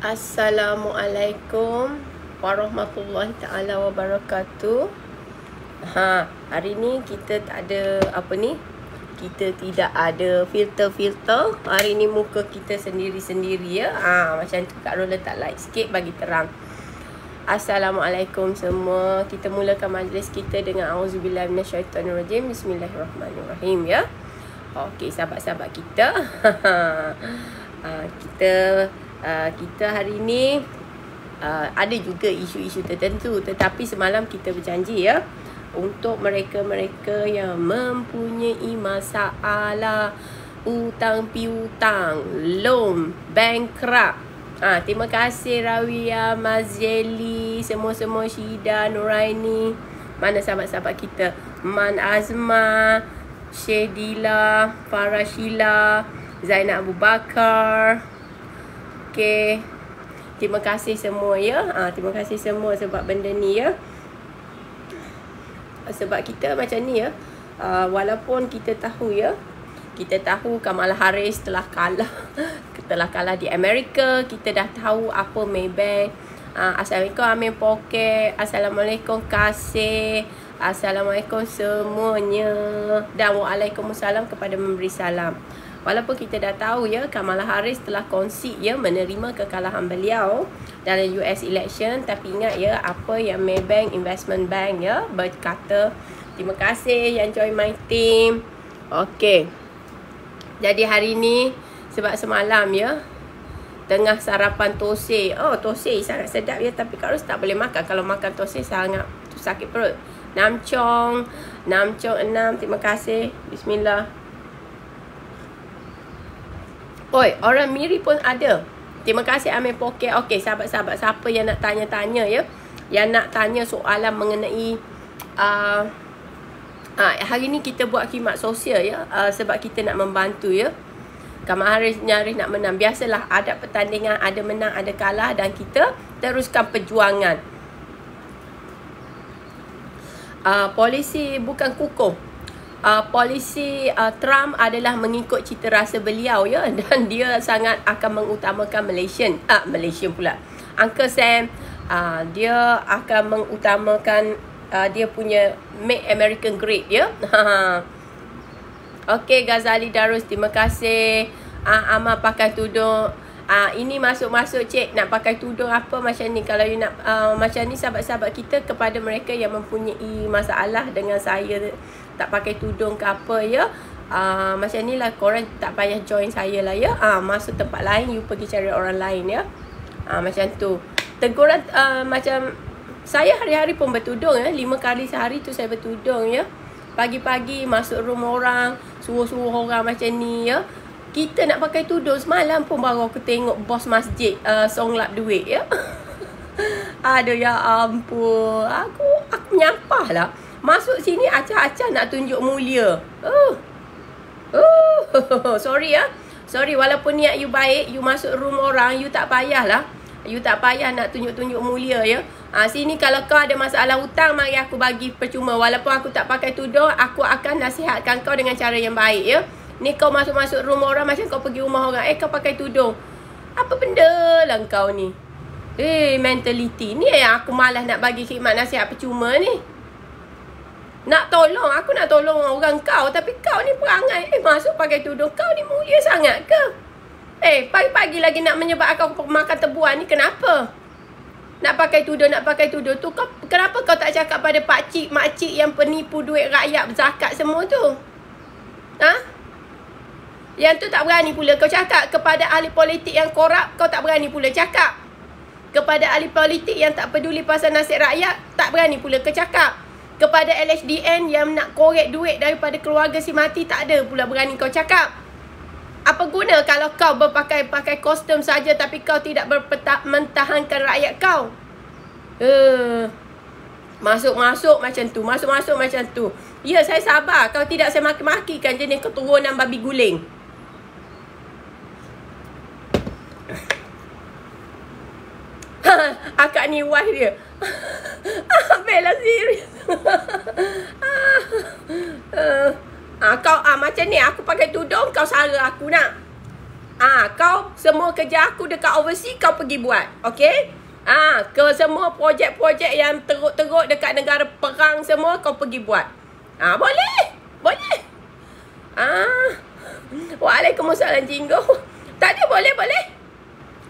Assalamualaikum warahmatullahi ta'ala wabarakatuh. Hari ni kita tak ada kita tidak ada filter. Hari ni muka kita sendiri-sendiri ya. Macam tu Kak Ro letak light sikit bagi terang. Assalamualaikum semua. Kita mulakan majlis kita dengan auzubillahi minasyaitonirrajim. Bismillahirrahmanirrahim ya. Okey, sahabat-sahabat kita. Kita hari ni ada juga isu-isu tertentu, tetapi semalam kita berjanji ya, untuk mereka-mereka yang mempunyai masalah hutang piutang, loan, bankrupt. Terima kasih Rawia, Mazeli, semua-semua, Syida, Nuraini. Mana sahabat-sahabat kita? Man Azma, Syedila, Farashila, Zainab Abu Bakar. Okay. Terima kasih semua ya. Terima kasih semua sebab benda ni ya. Sebab kita macam ni ya. Walaupun kita tahu ya, kita tahu Kamala Harris telah kalah di Amerika. Kita dah tahu apa Maybank. Assalamualaikum Amin Poket. Assalamualaikum Kasih. Assalamualaikum semuanya. Dan waalaikumsalam kepada memberi salam. Walaupun kita dah tahu ya, Kamala Harris telah concede ya, menerima kekalahan beliau dalam US election. Tapi ingat ya, apa yang Maybank Investment Bank ya berkata. Terima kasih yang join my team. Okay. Jadi hari ni, sebab semalam ya, tengah sarapan tosai. Tosai sangat sedap ya, tapi Kak Ros tak boleh makan. Kalau makan tosai sangat sakit perut. Namchong 6. Terima kasih. Bismillah. Orang Miri pun ada. Terima kasih Amir Poket. Okey, sahabat-sahabat, siapa yang nak tanya-tanya ya, yang nak tanya soalan mengenai hari ni kita buat khidmat sosial ya, sebab kita nak membantu ya. Kamala Harris nyaris nak menang. Biasalah, ada pertandingan, ada menang, ada kalah, dan kita teruskan perjuangan. Polisi bukan kukuh. Polisi Trump adalah mengikut cita rasa beliau ya, dan dia sangat akan mengutamakan Malaysian pula. Uncle Sam dia akan mengutamakan dia punya Make American Great ya. Okey, Ghazali Darus, terima kasih. Amal pakai tudung. Ini masuk-masuk cik, nak pakai tudung apa macam ni. Kalau you nak macam ni, sahabat-sahabat kita, kepada mereka yang mempunyai masalah dengan saya tak pakai tudung ke apa ya, macam ni lah, korang tak payah join saya lah ya. Masuk tempat lain, you pergi cari orang lain ya. Macam tu. Teguran macam saya hari-hari pun bertudung ya, 5 kali sehari tu saya bertudung ya. Pagi-pagi masuk rumah orang, suruh-suruh orang macam ni ya. Kita nak pakai tudung. Semalam pun baru aku tengok bos masjid songlap duit ya. Aduh ya ampun, aku menyampah lah. Masuk sini acah-acah nak tunjuk mulia. Sorry ya. Sorry, walaupun niat you baik, you masuk room orang, you tak payah lah. You tak payah nak tunjuk-tunjuk mulia ya. Sini kalau kau ada masalah hutang, mari aku bagi percuma. Walaupun aku tak pakai tudung, aku akan nasihatkan kau dengan cara yang baik ya. Ni kau masuk-masuk rumah orang macam kau pergi rumah orang. Kau pakai tudung. Apa benda lah kau ni? Mentality ni yang aku malas nak bagi khidmat nasihat percuma ni. Aku nak tolong orang kau, tapi kau ni perangai. Masuk pakai tudung. Kau ni mulia sangat ke? Pagi-pagi lagi nak menyebabkan kau makan tebuan ni, kenapa? Nak pakai tudung tu, kenapa kau tak cakap pada pakcik, makcik yang penipu duit rakyat, zakat semua tu? Yang tu tak berani pula kau cakap. Kepada ahli politik yang korup, kau tak berani pula cakap. Kepada ahli politik yang tak peduli pasal nasib rakyat, tak berani pula kau cakap. Kepada LHDN yang nak korek duit daripada keluarga si mati, tak ada pula berani kau cakap. Apa guna kalau kau pakai kostum saja tapi kau tidak mentahankan rakyat kau? Masuk-masuk macam tu. Ya, saya sabar. Kalau tidak, saya maki-makikan jenis keturunan babi guling. Akak ni wife dia. Bella serius. Kau macam ni, aku pakai tudung, kau sara aku nak. Kau semua kerja aku dekat overseas kau pergi buat. Okey? Ke semua projek-projek yang teruk-teruk dekat negara perang semua kau pergi buat. Boleh. Boleh. Waalaikumsalam Jinggo. Tak ada, boleh.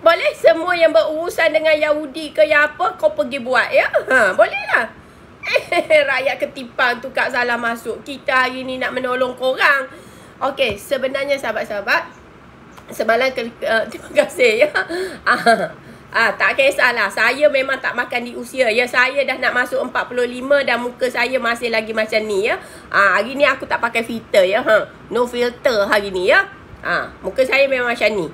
Boleh semua yang berurusan dengan Yahudi ke yang apa kau pergi buat ya. Boleh lah. Rakyat ketipan tu Kak salah masuk. Kita hari ni nak menolong korang. Okey, sebenarnya sahabat-sahabat, semalam terima kasih ya. Tak kisahlah. Saya memang tak makan di usia ya. Saya dah nak masuk 45 dan muka saya masih lagi macam ni ya. Hari ni aku tak pakai filter ya. No filter hari ni ya. Muka saya memang macam ni.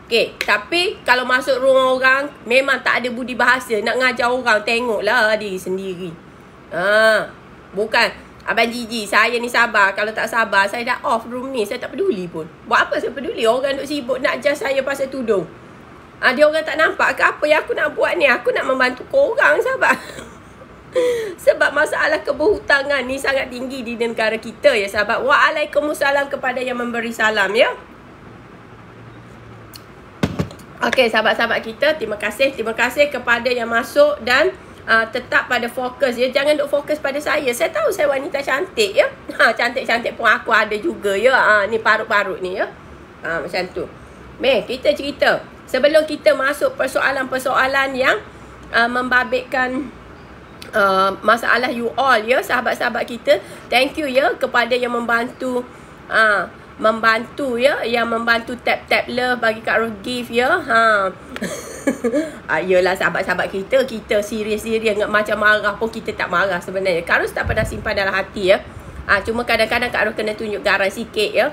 Okey, tapi kalau masuk rumah orang memang tak ada budi bahasa. Nak ngajar orang, tengoklah diri sendiri. Bukan Abang Gigi, saya ni sabar. Kalau tak sabar, saya dah off room ni. Saya tak peduli pun. Buat apa saya peduli? Orang duk sibuk nak judge saya pasal tudung. Dia orang tak nampak ke apa yang aku nak buat ni? Aku nak membantu korang, sahabat. Sebab masalah keberhutangan ni sangat tinggi di negara kita ya, sahabat. Waalaikumsalam kepada yang memberi salam ya. Okey, sahabat-sahabat kita, terima kasih. Terima kasih kepada yang masuk dan tetap pada fokus ya. Jangan duk fokus pada saya. Saya tahu saya wanita cantik ya. Cantik-cantik pun aku ada juga ya. Ni parut-parut ni ya. Macam tu. Kita cerita. Sebelum kita masuk persoalan-persoalan yang membabitkan masalah you all ya, sahabat-sahabat kita. Thank you ya kepada yang membantu ya, yang membantu tap love bagi Kak Ros gift ya. Yelah sahabat-sahabat kita serius-serius macam marah pun kita tak marah sebenarnya. Kak Ros tak pernah simpan dalam hati ya. Cuma kadang-kadang Kak Ros kena tunjuk garam sikit ya.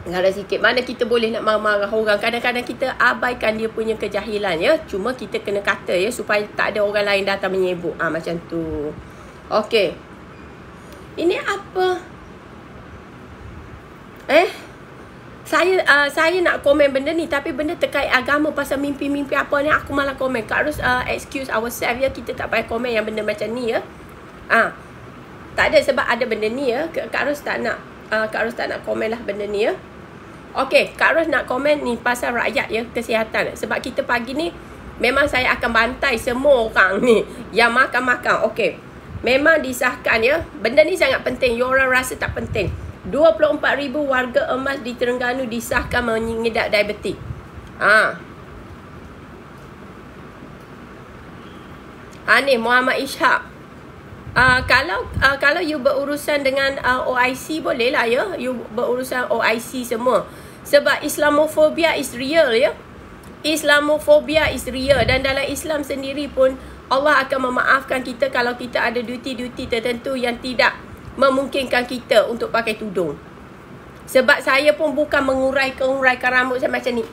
Garam sikit. Mana kita boleh nak marah-marah orang. Kadang-kadang kita abaikan dia punya kejahilan ya. Cuma kita kena kata ya supaya tak ada orang lain datang menyebut. Macam tu. Okey. Ini apa? Saya nak komen benda ni, tapi benda terkait agama pasal mimpi-mimpi apa ni aku malah komen. Kak Ros excuse ourselves ya, kita tak payah komen yang benda macam ni ya. Tak ada, sebab ada benda ni ya. Kak Ros tak nak komen lah benda ni ya. Okey, Kak Ros nak komen ni pasal rakyat ya, kesihatan. Sebab kita pagi ni memang saya akan bantai semua orang ni yang makan-makan. Okey, memang disahkan ya. Benda ni sangat penting. You orang rasa tak penting. 24,000 warga emas di Terengganu disahkan mengidap diabetik. Ni Muhammad Ishak. Kalau you berurusan dengan OIC boleh lah ya. You berurusan OIC semua. Sebab Islamofobia is real ya. Islamofobia is real. Dan dalam Islam sendiri pun Allah akan memaafkan kita kalau kita ada duty-duty tertentu yang tidak memungkinkan kita untuk pakai tudung. Sebab saya pun bukan menguraikan rambut saya macam ni.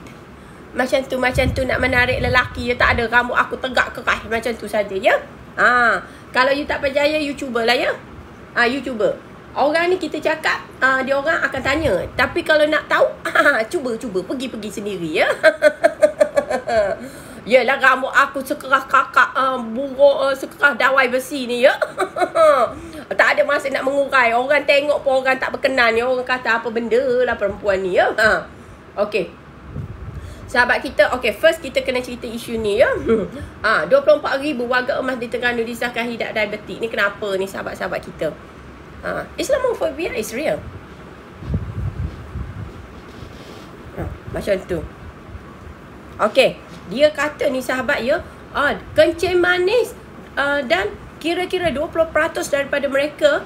Macam tu nak menarik lelaki ya. Tak ada, rambut aku tegak keras macam tu saja ya. Kalau you tak percaya, you cubalah ya. You cuba. Orang ni kita cakap, dia orang akan tanya. Tapi kalau nak tahu, cuba pergi sendiri ya. Yelah, rambut aku sekeras kakak buruk, sekeras dawai besi ni ya. Tak ada masa nak mengurai. Orang tengok pun orang tak berkenan ya. Orang kata apa benda lah perempuan ni ya. Okey, sahabat kita, first kita kena cerita isu ni ya. 24,000 warga emas di Terengganu disahkan hidap diabetik. Ni kenapa ni sahabat-sahabat kita? Islamofobia is real. Macam tu. Okey, dia kata ni sahabat ya, kencing manis dan kira-kira 20% daripada mereka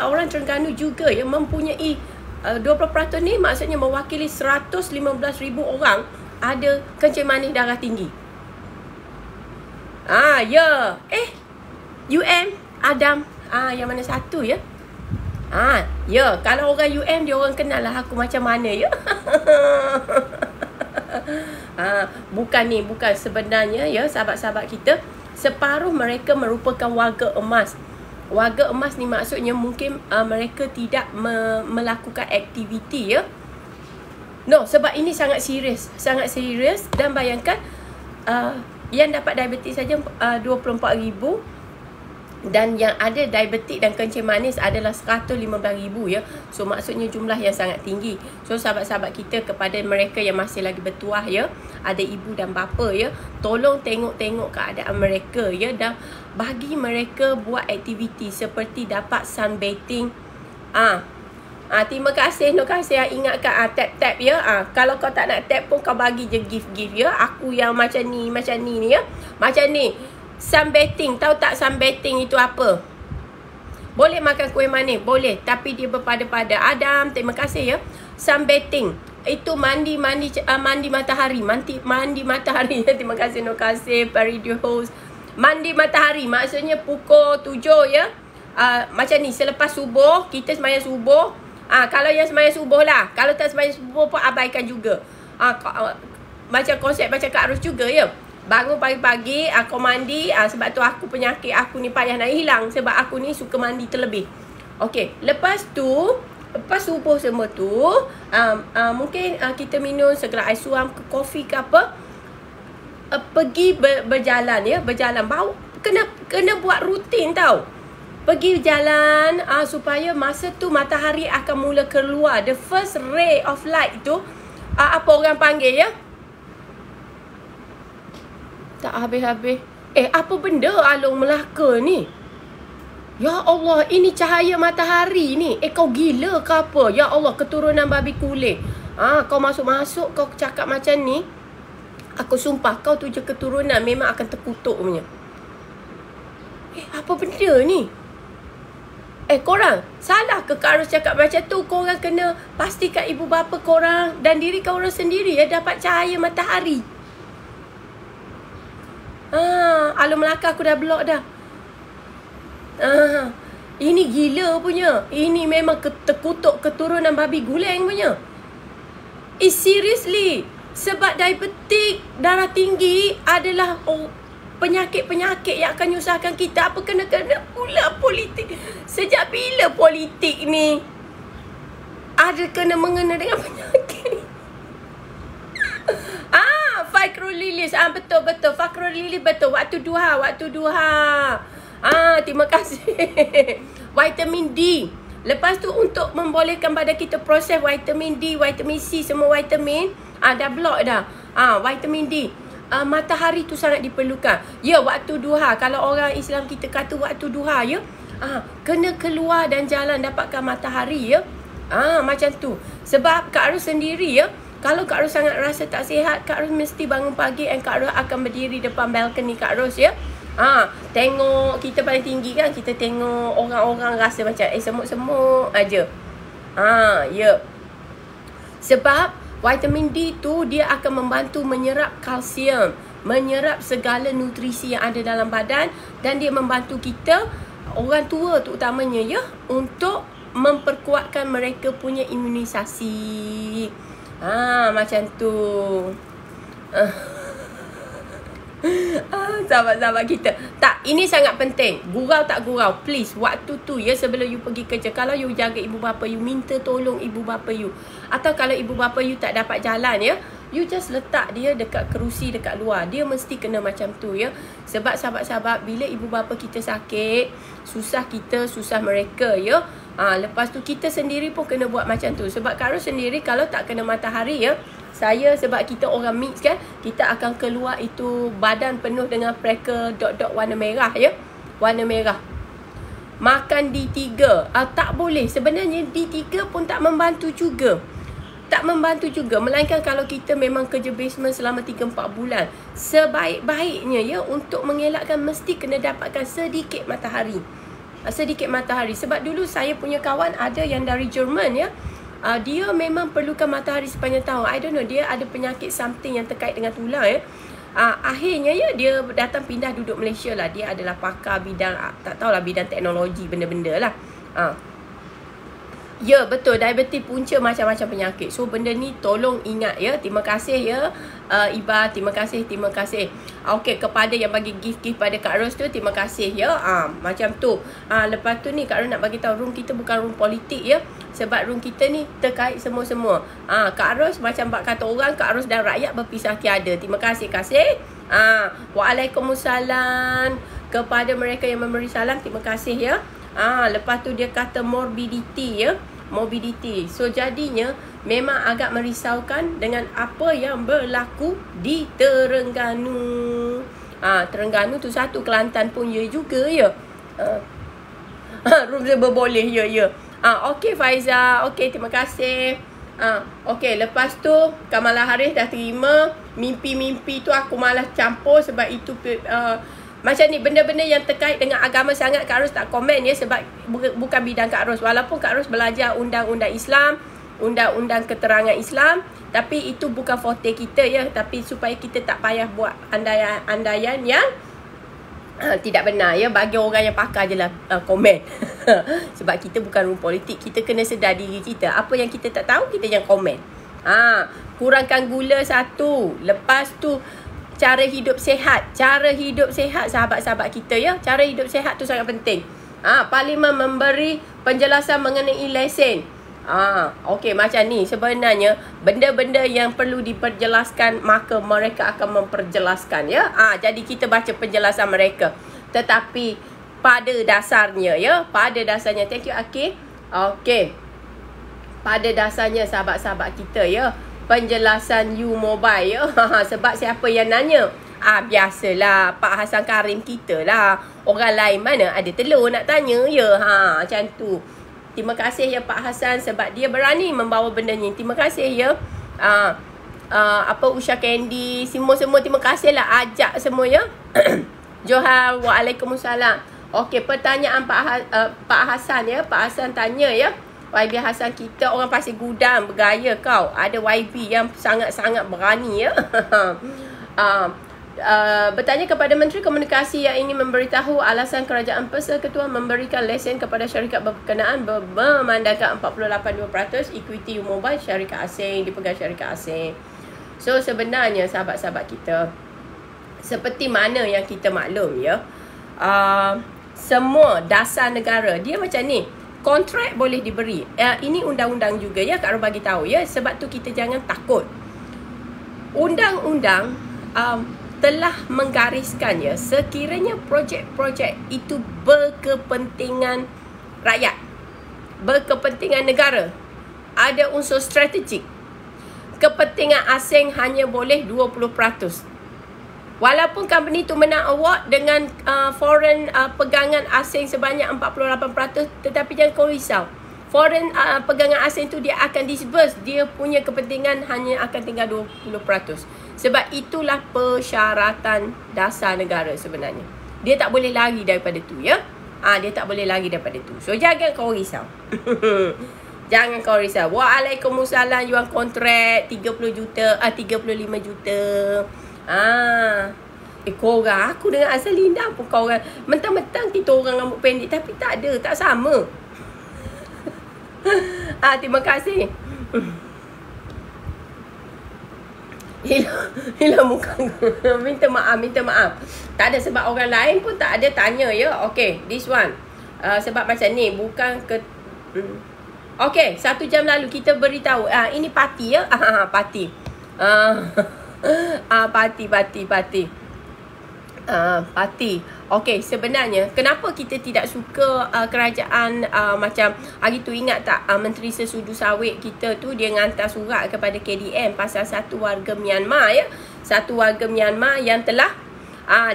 orang Terengganu juga yang mempunyai 20% ni maksudnya mewakili 115,000 orang ada kencing manis darah tinggi. Ya. UM Adam yang mana satu ya? Ya, kalau orang UM dia orang kenal lah aku macam mana ya. Bukan sebenarnya ya sahabat-sahabat kita, separuh mereka merupakan warga emas. Warga emas ni maksudnya mungkin mereka tidak melakukan aktiviti ya. No, sebab ini sangat serius dan bayangkan yang dapat diabetes saja 24,000 Dan yang ada diabetik dan kencing manis adalah 115,000 ya. So maksudnya jumlah yang sangat tinggi. So sahabat-sahabat kita, kepada mereka yang masih lagi bertuah ya, ada ibu dan bapa ya, tolong tengok-tengok keadaan mereka ya, dan bagi mereka buat aktiviti seperti dapat sunbathing. Terima kasih Nur Kasih yang ingatkan tap-tap ya. Kalau kau tak nak tap pun kau bagi je gift-gift ya. Aku yang macam ni ya. Macam ni. Sunbathing, tahu tak sunbathing itu apa? Boleh makan kuih manis, boleh, tapi dia berpada-pada. Adam, terima kasih ya. Sunbathing itu mandi matahari, mandi matahari. Terima kasih Nur Kasih, Radio Host. Mandi matahari maksudnya pukul 7 ya. Macam ni, selepas subuh, kita sembahyang subuh. Kalau yang sembahyang subuh lah. Kalau tak sembahyang subuh pun abaikan juga. Macam konsep macam Kak Ros juga ya. Bangun pagi-pagi, aku mandi. Sebab tu aku penyakit aku ni payah nak hilang. Sebab aku ni suka mandi terlebih. Okey, lepas subuh semua tu, mungkin kita minum segelas air suam ke kopi ke apa. Pergi berjalan ya, berjalan. Bau kena buat rutin tau. Pergi jalan supaya masa tu matahari akan mula keluar. The first ray of light tu, apa orang panggil ya? Tak habis-habis. Apa benda Along Melaka ni? Ya Allah, ini cahaya matahari ni. Kau gila ke apa? Ya Allah, keturunan babi kulit. Kau masuk-masuk, kau cakap macam ni. Aku sumpah, kau tu je keturunan memang akan terkutuk punya. Apa benda ni? Korang, salah ke Kak Ros cakap macam tu? Korang kena pastikan ibu bapa korang dan diri korang sendiri ya dapat cahaya matahari. Along Melaka aku dah block dah. Ini gila punya. Ini memang terkutuk keturunan babi guleng punya. Seriously. Sebab diabetik, darah tinggi adalah penyakit-penyakit yang akan menyusahkan kita. Apa kena-kena pula politik? Sejak bila politik ni ada kena mengena dengan penyakit? Fakhrul Lilis. Betul. Fakhrul Lilis betul. Waktu duha. Terima kasih. Vitamin D. Lepas tu untuk membolehkan badan kita proses vitamin D, vitamin C, semua vitamin. Dah block dah. Vitamin D. Matahari tu sangat diperlukan. Ya, waktu duha. Kalau orang Islam kita kata waktu duha ya. Kena keluar dan jalan dapatkan matahari ya. Macam tu. Sebab Kak Ros sendiri ya. Kalau Kak Ros sangat rasa tak sihat, Kak Ros mesti bangun pagi dan Kak Ros akan berdiri depan balkoni Kak Ros ya. Tengok kita paling tinggi kan, kita tengok orang-orang rasa macam semut-semut aja. Ya. Sebab vitamin D tu dia akan membantu menyerap kalsium, menyerap segala nutrisi yang ada dalam badan, dan dia membantu kita, orang tua tu utamanya ya, untuk memperkuatkan mereka punya imunisasi. Macam tu. Sahabat-sahabat kita. Tak, ini sangat penting. Gurau tak gurau, please. Waktu tu ya, sebelum you pergi kerja, kalau you jaga ibu bapa you, minta tolong ibu bapa you. Atau kalau ibu bapa you tak dapat jalan ya, you just letak dia dekat kerusi dekat luar. Dia mesti kena macam tu ya. Sebab sahabat-sahabat, bila ibu bapa kita sakit, susah kita, susah mereka ya. Lepas tu kita sendiri pun kena buat macam tu. Sebab Kak Ros sendiri kalau tak kena matahari ya, saya sebab kita orang mix kan, kita akan keluar itu badan penuh dengan freckle, dot-dot warna merah ya. Warna merah. Makan D3. Tak boleh. Sebenarnya D3 pun tak membantu juga. Tak membantu juga. Melainkan kalau kita memang kerja basement selama 3-4 bulan. Sebaik-baiknya ya, untuk mengelakkan mesti kena dapatkan sedikit matahari. Sedikit matahari. Sebab dulu saya punya kawan ada yang dari Jerman ya. Dia memang perlukan matahari sepanjang tahun. I don't know, dia ada penyakit something yang terkait dengan tulang ya. Akhirnya ya, dia datang pindah duduk Malaysia lah. Dia adalah pakar bidang, tak tahulah, bidang teknologi, benda-benda lah. Ya, betul. Diabetes punca macam-macam penyakit. So, benda ni tolong ingat ya. Terima kasih ya, Iba. Terima kasih. Okey, kepada yang bagi gift-gift pada Kak Ros tu, terima kasih ya. Macam tu. Lepas tu ni, Kak Ros nak bagi tahu room kita bukan room politik ya. Sebab room kita ni terkait semua-semua. Kak Ros macam bak kata orang, Kak Ros dan rakyat berpisah tiada. Terima kasih. Waalaikumsalam. Kepada mereka yang memberi salam, terima kasih ya. Lepas tu dia kata morbidity ya. Morbidity. So jadinya memang agak merisaukan dengan apa yang berlaku di Terengganu. Terengganu tu satu, Kelantan pun ya juga ya. Room saya berboleh ya. Okey Faiza. Okey, terima kasih. Okey, lepas tu Kamala Harris dah terima. Mimpi-mimpi tu aku malas campur sebab itu macam ni, benda-benda yang terkait dengan agama sangat Kak Ros tak komen ya. Sebab bukan bidang Kak Ros. Walaupun Kak Ros belajar undang-undang Islam, undang-undang keterangan Islam, tapi itu bukan forte kita ya. Tapi supaya kita tak payah buat andaian yang tidak benar ya. Bagi orang yang pakar je lah komen. Sebab kita bukan room politik. Kita kena sedar diri kita. Apa yang kita tak tahu, kita jangan komen. Kurangkan gula satu. Lepas tu cara hidup sehat. Cara hidup sehat sahabat-sahabat kita ya. Cara hidup sehat tu sangat penting. Parlimen memberi penjelasan mengenai lesen. Okey, macam ni. Sebenarnya benda-benda yang perlu diperjelaskan, maka mereka akan memperjelaskan ya. Jadi kita baca penjelasan mereka. Tetapi pada dasarnya ya, thank you Akif. Okey. Pada dasarnya sahabat-sahabat kita ya, penjelasan You Mobile ya. Sebab siapa yang nanya? Biasalah Pak Hassan Karim kita lah. Orang lain mana ada telur nak tanya ya. Macam tu. Terima kasih ya Pak Hassan sebab dia berani membawa benda ni. Terima kasih ya. Usha Candy, semua terima kasih lah ajak semua ya. Johar, waalaikumsalam. Okey, pertanyaan Pak Hassan ya. Pak Hassan tanya ya. YB Hassan kita orang Pasir Gudang bergaya kau. Ada YB yang sangat-sangat berani ya. Bertanya kepada Menteri Komunikasi yang ingin memberitahu alasan Kerajaan Persekutuan memberikan lesen kepada syarikat berkenaan memandangkan 48% equity mobile syarikat asing dipegang syarikat asing. So sebenarnya sahabat-sahabat kita, seperti mana yang kita maklum ya, semua dasar negara dia macam ni. Kontrak boleh diberi. Ini undang-undang juga ya, Kak Ros bagi tahu ya. Sebab tu kita jangan takut. Undang-undang telah menggariskan ya, sekiranya projek-projek itu berkepentingan rakyat, berkepentingan negara, ada unsur strategik, kepentingan asing hanya boleh 20%. Walaupun company tu menang award dengan foreign pegangan asing sebanyak 48%, tetapi jangan kau risau. Foreign pegangan asing tu dia akan disburse, dia punya kepentingan hanya akan tinggal 20%. Sebab itulah persyaratan dasar negara sebenarnya. Dia tak boleh lari daripada tu ya. Dia tak boleh lari daripada tu. So jangan kau risau. Jangan kau risau. Waalaikumsalam, yuan kontrak 30 juta, 35 juta. Korang, aku dengan Azalinda pun korang mentang-mentang kita orang rambut pendek, tapi tak ada, tak sama. Terima kasih. Hilang muka. Minta maaf. Tak ada, sebab orang lain pun tak ada tanya ya. Okay, this one sebab macam ni, bukan ke okay, 1 jam lalu kita beritahu ini parti ya. Parti parti. Okey, sebenarnya kenapa kita tidak suka kerajaan macam hari tu, ingat tak Menteri Sesudu Sawit kita tu dia hantar surat kepada KDM pasal satu warga Myanmar ya. Satu warga Myanmar yang telah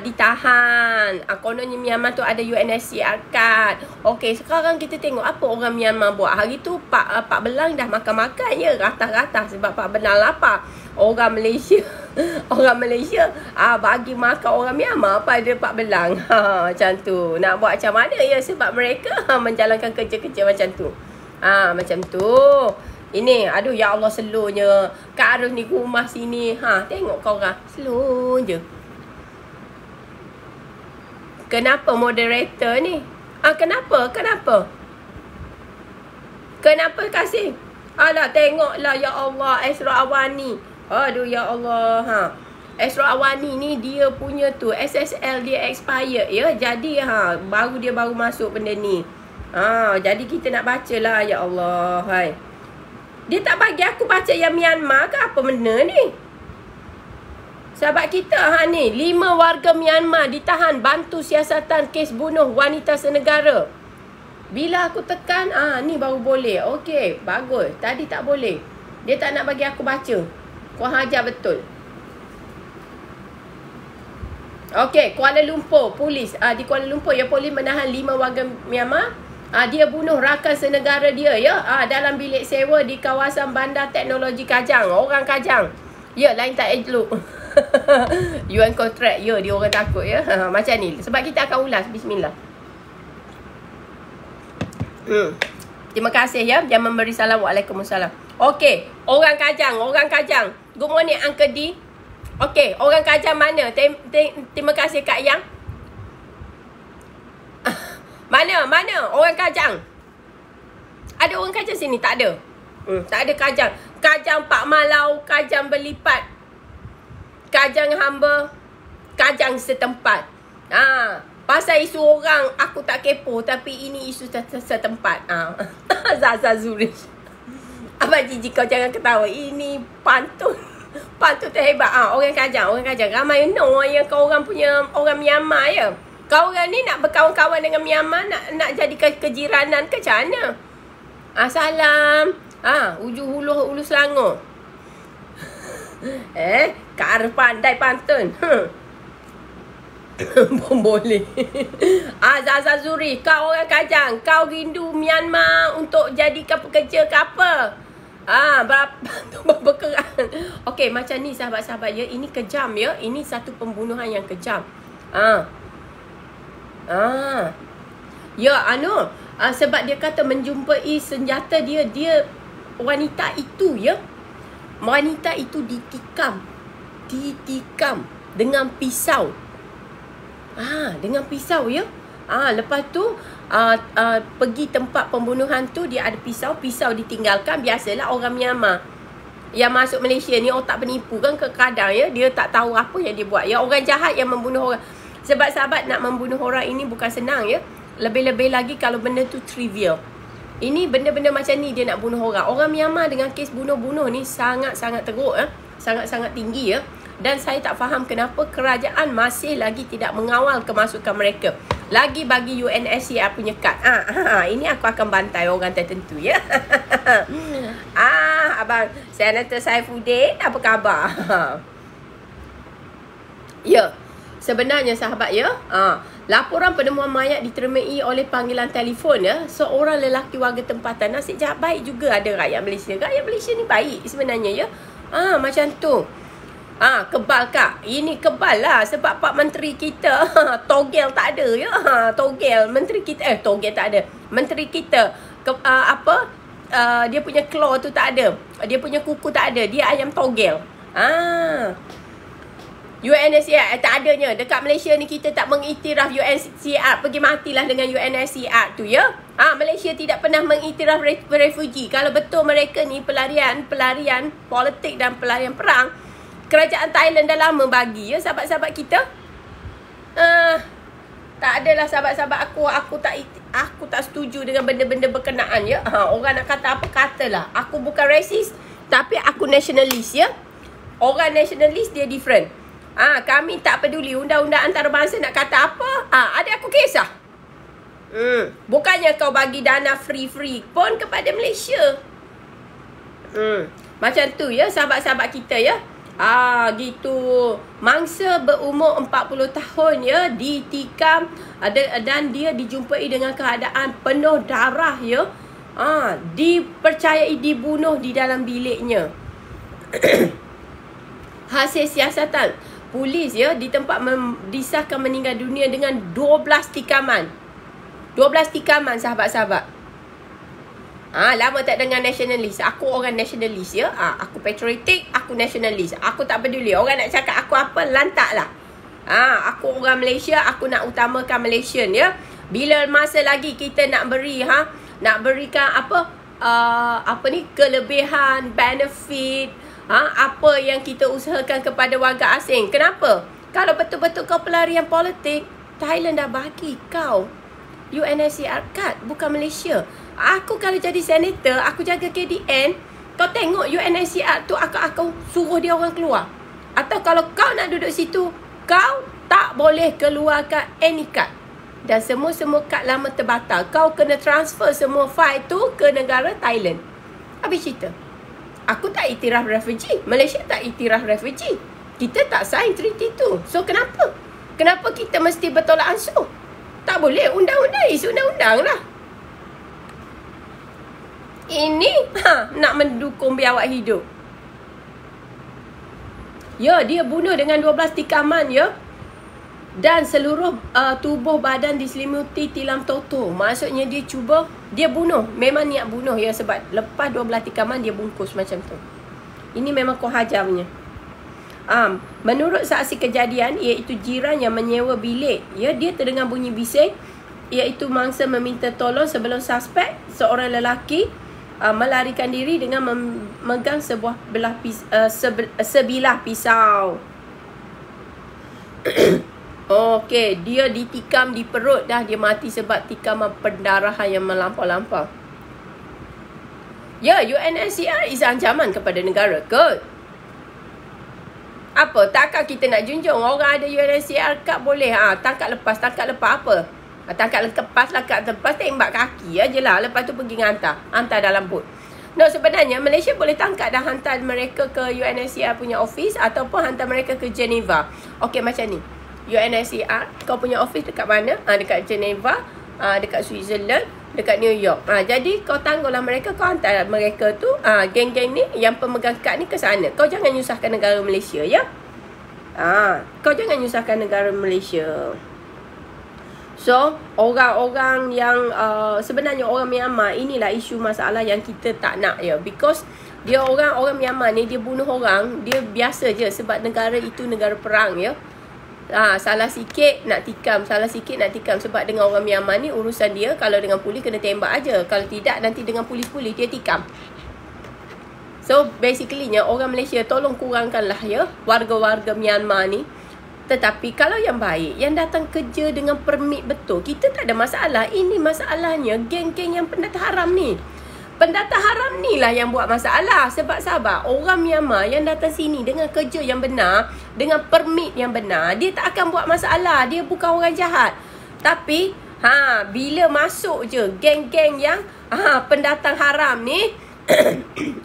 ditahan. Kononnya Myanmar tu ada UNSCR card. Okey, sekarang kita tengok apa orang Myanmar buat. Hari tu Pak Belang dah makan-makan ya, ratah-ratah sebab Pak Belang lapar. Orang Malaysia bagi makan orang Myanmar pada Pak Belang. Macam tu. Nak buat macam mana ya, sebab mereka menjalankan kerja-kerja macam tu. Macam tu. Ini, aduh ya Allah, slownya Kak Ros ni rumah sini. Tengok korang, slow je. Kenapa moderator ni? Kenapa? Kenapa kasih? Alah, tengoklah ya Allah, Esra Awani. Aduh ya Allah. Esra Awani ni dia punya tu SSL dia expired ya. Jadi dia baru masuk benda ni. Jadi kita nak baca lah ya Allah. Hai. Dia tak bagi aku baca yang Myanmar ke apa benda ni? Sahabat kita ni, 5 warga Myanmar ditahan bantu siasatan kes bunuh wanita senegara. Bila aku tekan, ni baru boleh. Okey, bagus. Tadi tak boleh. Dia tak nak bagi aku baca. Kau hajar betul. Okey, Kuala Lumpur, polis. Di Kuala Lumpur, polis menahan 5 warga Myanmar. Dia bunuh rakan senegara dia, ya. Dalam bilik sewa di kawasan Bandar Teknologi Kajang. Orang Kajang. Ya, lain tak elok. UN contract. Ya, dia orang takut, ya. Macam ni. Sebab kita akan ulas. Bismillah. Terima kasih ya. Jangan memberi salam. Waalaikumsalam. Okey. Orang Kajang. Good morning, Uncle D. Okey. Orang Kajang mana? Terima kasih Kak Yang. Mana? Orang Kajang. Ada orang Kajang sini? Tak ada. Tak ada Kajang. Kajang Pak Malau. Kajang Berlipat. Kajang Hamba. Kajang setempat. Pasal isu orang, aku tak kepo. Tapi ini isu setempat. Zaza Zurish. Abang Gigi, kau jangan ketawa. Ini pantun. Pantun terhebat. Orang Kajang. Ramai yang kau orang punya orang Myanmar ya. Kau orang ni nak berkawan-kawan dengan Myanmar. Nak jadi kejiranan ke macam mana? Salam. Ujung Hulu Selangor. Kak Arif pandai pantun. Pun boleh. Zaza Zuri, kau orang Kajang, kau rindu Myanmar untuk jadikan pekerja ke apa? Berkeran. Okey, macam ni sahabat-sahabat ya, ini kejam ya. Ini satu pembunuhan yang kejam. Ya, sebab dia kata menjumpai senjata dia wanita itu ya. Wanita itu ditikam dengan pisau. Dengan pisau ya. Lepas tu pergi tempat pembunuhan tu, dia ada pisau ditinggalkan. Biasalah orang Myanmar yang masuk Malaysia ni otak penipu kan, kadang ya dia tak tahu apa yang dia buat ya. Orang jahat yang membunuh orang. Sebab sahabat, nak membunuh orang ini bukan senang ya. Lebih-lebih lagi kalau benda tu trivial. Ini benda-benda macam ni dia nak bunuh orang. Orang Myanmar dengan kes bunuh-bunuh ni sangat-sangat teruk ya. Sangat-sangat tinggi ya. Dan saya tak faham kenapa kerajaan masih lagi tidak mengawal kemasukan mereka. Lagi bagi UNSCR punya kad. Ini aku akan bantai orang tertentu ya. Abang Senator Saifuddin, apa khabar? Ya. Sebenarnya sahabat ya, laporan penemuan mayat diterimai oleh panggilan telefon ya. Seorang lelaki warga tempatan. Nasib jahat baik juga ada rakyat Malaysia. Rakyat Malaysia ni baik sebenarnya ya. Macam tu. Kebal Kak. Ini kebal lah sebab Pak Menteri kita togel tak ada ya. Togel menteri kita togel tak ada. Menteri kita dia punya claw tu tak ada. Dia punya kuku tak ada. Dia ayam togel. UNSCR tak adanya. Dekat Malaysia ni kita tak mengiktiraf UNSCR. Pergi matilah dengan UNSCR tu ya. Malaysia tidak pernah mengiktiraf refugee. Kalau betul mereka ni pelarian politik dan pelarian perang, kerajaan Thailand dah lama bagi ya sahabat-sahabat kita. Tak adalah sahabat-sahabat aku tak setuju dengan benda-benda berkenaan ya. Orang nak kata apa katalah. Aku bukan racist tapi aku nationalist ya. Orang nationalist dia different. Kami tak peduli undang-undang antarabangsa nak kata apa. Ada aku kisah. Bukannya kau bagi dana free pun kepada Malaysia. Macam tu ya sahabat-sahabat kita ya. Gitu. Mangsa berumur 40 tahun ya ditikam dan dia dijumpai dengan keadaan penuh darah ya. Dipercayai dibunuh di dalam biliknya. Hasil siasatan polis ya di tempat disahkan meninggal dunia dengan 12 tikaman. 12 tikaman sahabat-sahabat. Lama tak dengar nationalist. Aku orang nationalist ya. Aku patriotic, aku nationalist. Aku tak peduli. Orang nak cakap aku apa, lantaklah. Aku orang Malaysia, aku nak utamakan Malaysian ya. Bila masa lagi kita nak beri nak berikan apa kelebihan, benefit, apa yang kita usahakan kepada warga asing. Kenapa? Kalau betul-betul kau pelarian politik, Thailand dah bagi kau UNHCR card, bukan Malaysia. Aku kalau jadi senator, aku jaga KDN, kau tengok UNHCR tu aku suruh dia orang keluar. Atau kalau kau nak duduk situ, kau tak boleh keluarkan any card. Dan semua kad lama terbatal. Kau kena transfer semua file tu ke negara Thailand. Habis cerita. Aku tak iktiraf refugee. Malaysia tak iktiraf refugee. Kita tak sign treaty tu. So kenapa? Kenapa kita mesti bertolak ansur? Tak boleh. Undang-undang is undang-undang lah. Ini nak mendukung biawak hidup. Ya, dia bunuh dengan 12 tikaman ya. Dan seluruh tubuh badan diselimuti tilam toto. Maksudnya dia bunuh. Memang niat bunuh ya. Sebab lepas 12 tikaman dia bungkus macam tu. Ini memang Kohaja punya. Menurut saksi kejadian, iaitu jiran yang menyewa bilik, ya, dia terdengar bunyi bising, iaitu mangsa meminta tolong sebelum suspek, seorang lelaki, melarikan diri dengan memegang sebilah pisau. Okey, dia ditikam di perut dah. Dia mati sebab tikaman pendarahan yang melampau-lampau. Ya, UNHCR is ancaman kepada negara. Good. Apa? Takkan kita nak junjung orang ada UNHCR card boleh tangkap lepas apa? Tangkap lepas tembak kaki aje lah. Lepas tu pergi hantar dalam bot. No, sebenarnya Malaysia boleh tangkap dan hantar mereka ke UNHCR punya office ataupun hantar mereka ke Geneva. Okey, macam ni. UNHCR, kau punya office dekat mana? Dekat Geneva, dekat Switzerland, dekat New York. Jadi kau tangguhlah mereka, kau hantar mereka tu, geng-geng ni yang pemegang kad ni ke sana. Kau jangan nyusahkan negara Malaysia ya. Kau jangan nyusahkan negara Malaysia. So, orang-orang yang sebenarnya orang Myanmar, inilah isu masalah yang kita tak nak ya. Because dia orang Myanmar ni, dia bunuh orang, dia biasa je sebab negara itu negara perang ya. Salah sikit nak tikam. Sebab dengan orang Myanmar ni urusan dia, kalau dengan polis kena tembak aja. Kalau tidak, nanti dengan polis-polis dia tikam. So basically nya orang Malaysia tolong kurangkanlah ya warga-warga Myanmar ni. Tetapi kalau yang baik, yang datang kerja dengan permit betul, kita tak ada masalah. Ini masalahnya geng-geng yang pendatang haram ni. Pendatang haram ni lah yang buat masalah. Sebab sabar, orang Myanmar yang datang sini dengan kerja yang benar, dengan permit yang benar, dia tak akan buat masalah. Dia bukan orang jahat. Tapi bila masuk je geng-geng yang pendatang haram ni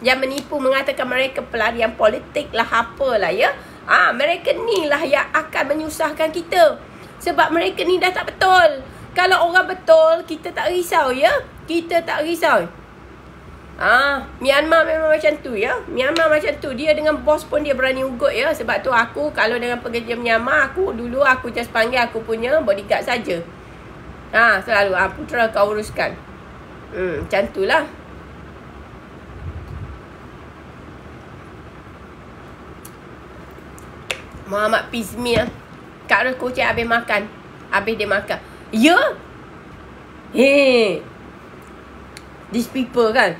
yang menipu, mengatakan mereka pelarian politik lah, apalah ya. Mereka ni lah yang akan menyusahkan kita. Sebab mereka ni dah tak betul. Kalau orang betul, kita tak risau ya. Kita tak risau. Myanmar memang macam tu ya. Myanmar macam tu. Dia dengan bos pun dia berani ugut ya. Sebab tu aku kalau dengan pekerja Myanmar, aku just panggil aku punya bodyguard saja. Selalu putera kau uruskan. Macam tu lah. Muhammad Pizmi Kak Ros kucing habis makan. Habis dia makan. Ya? These people kan.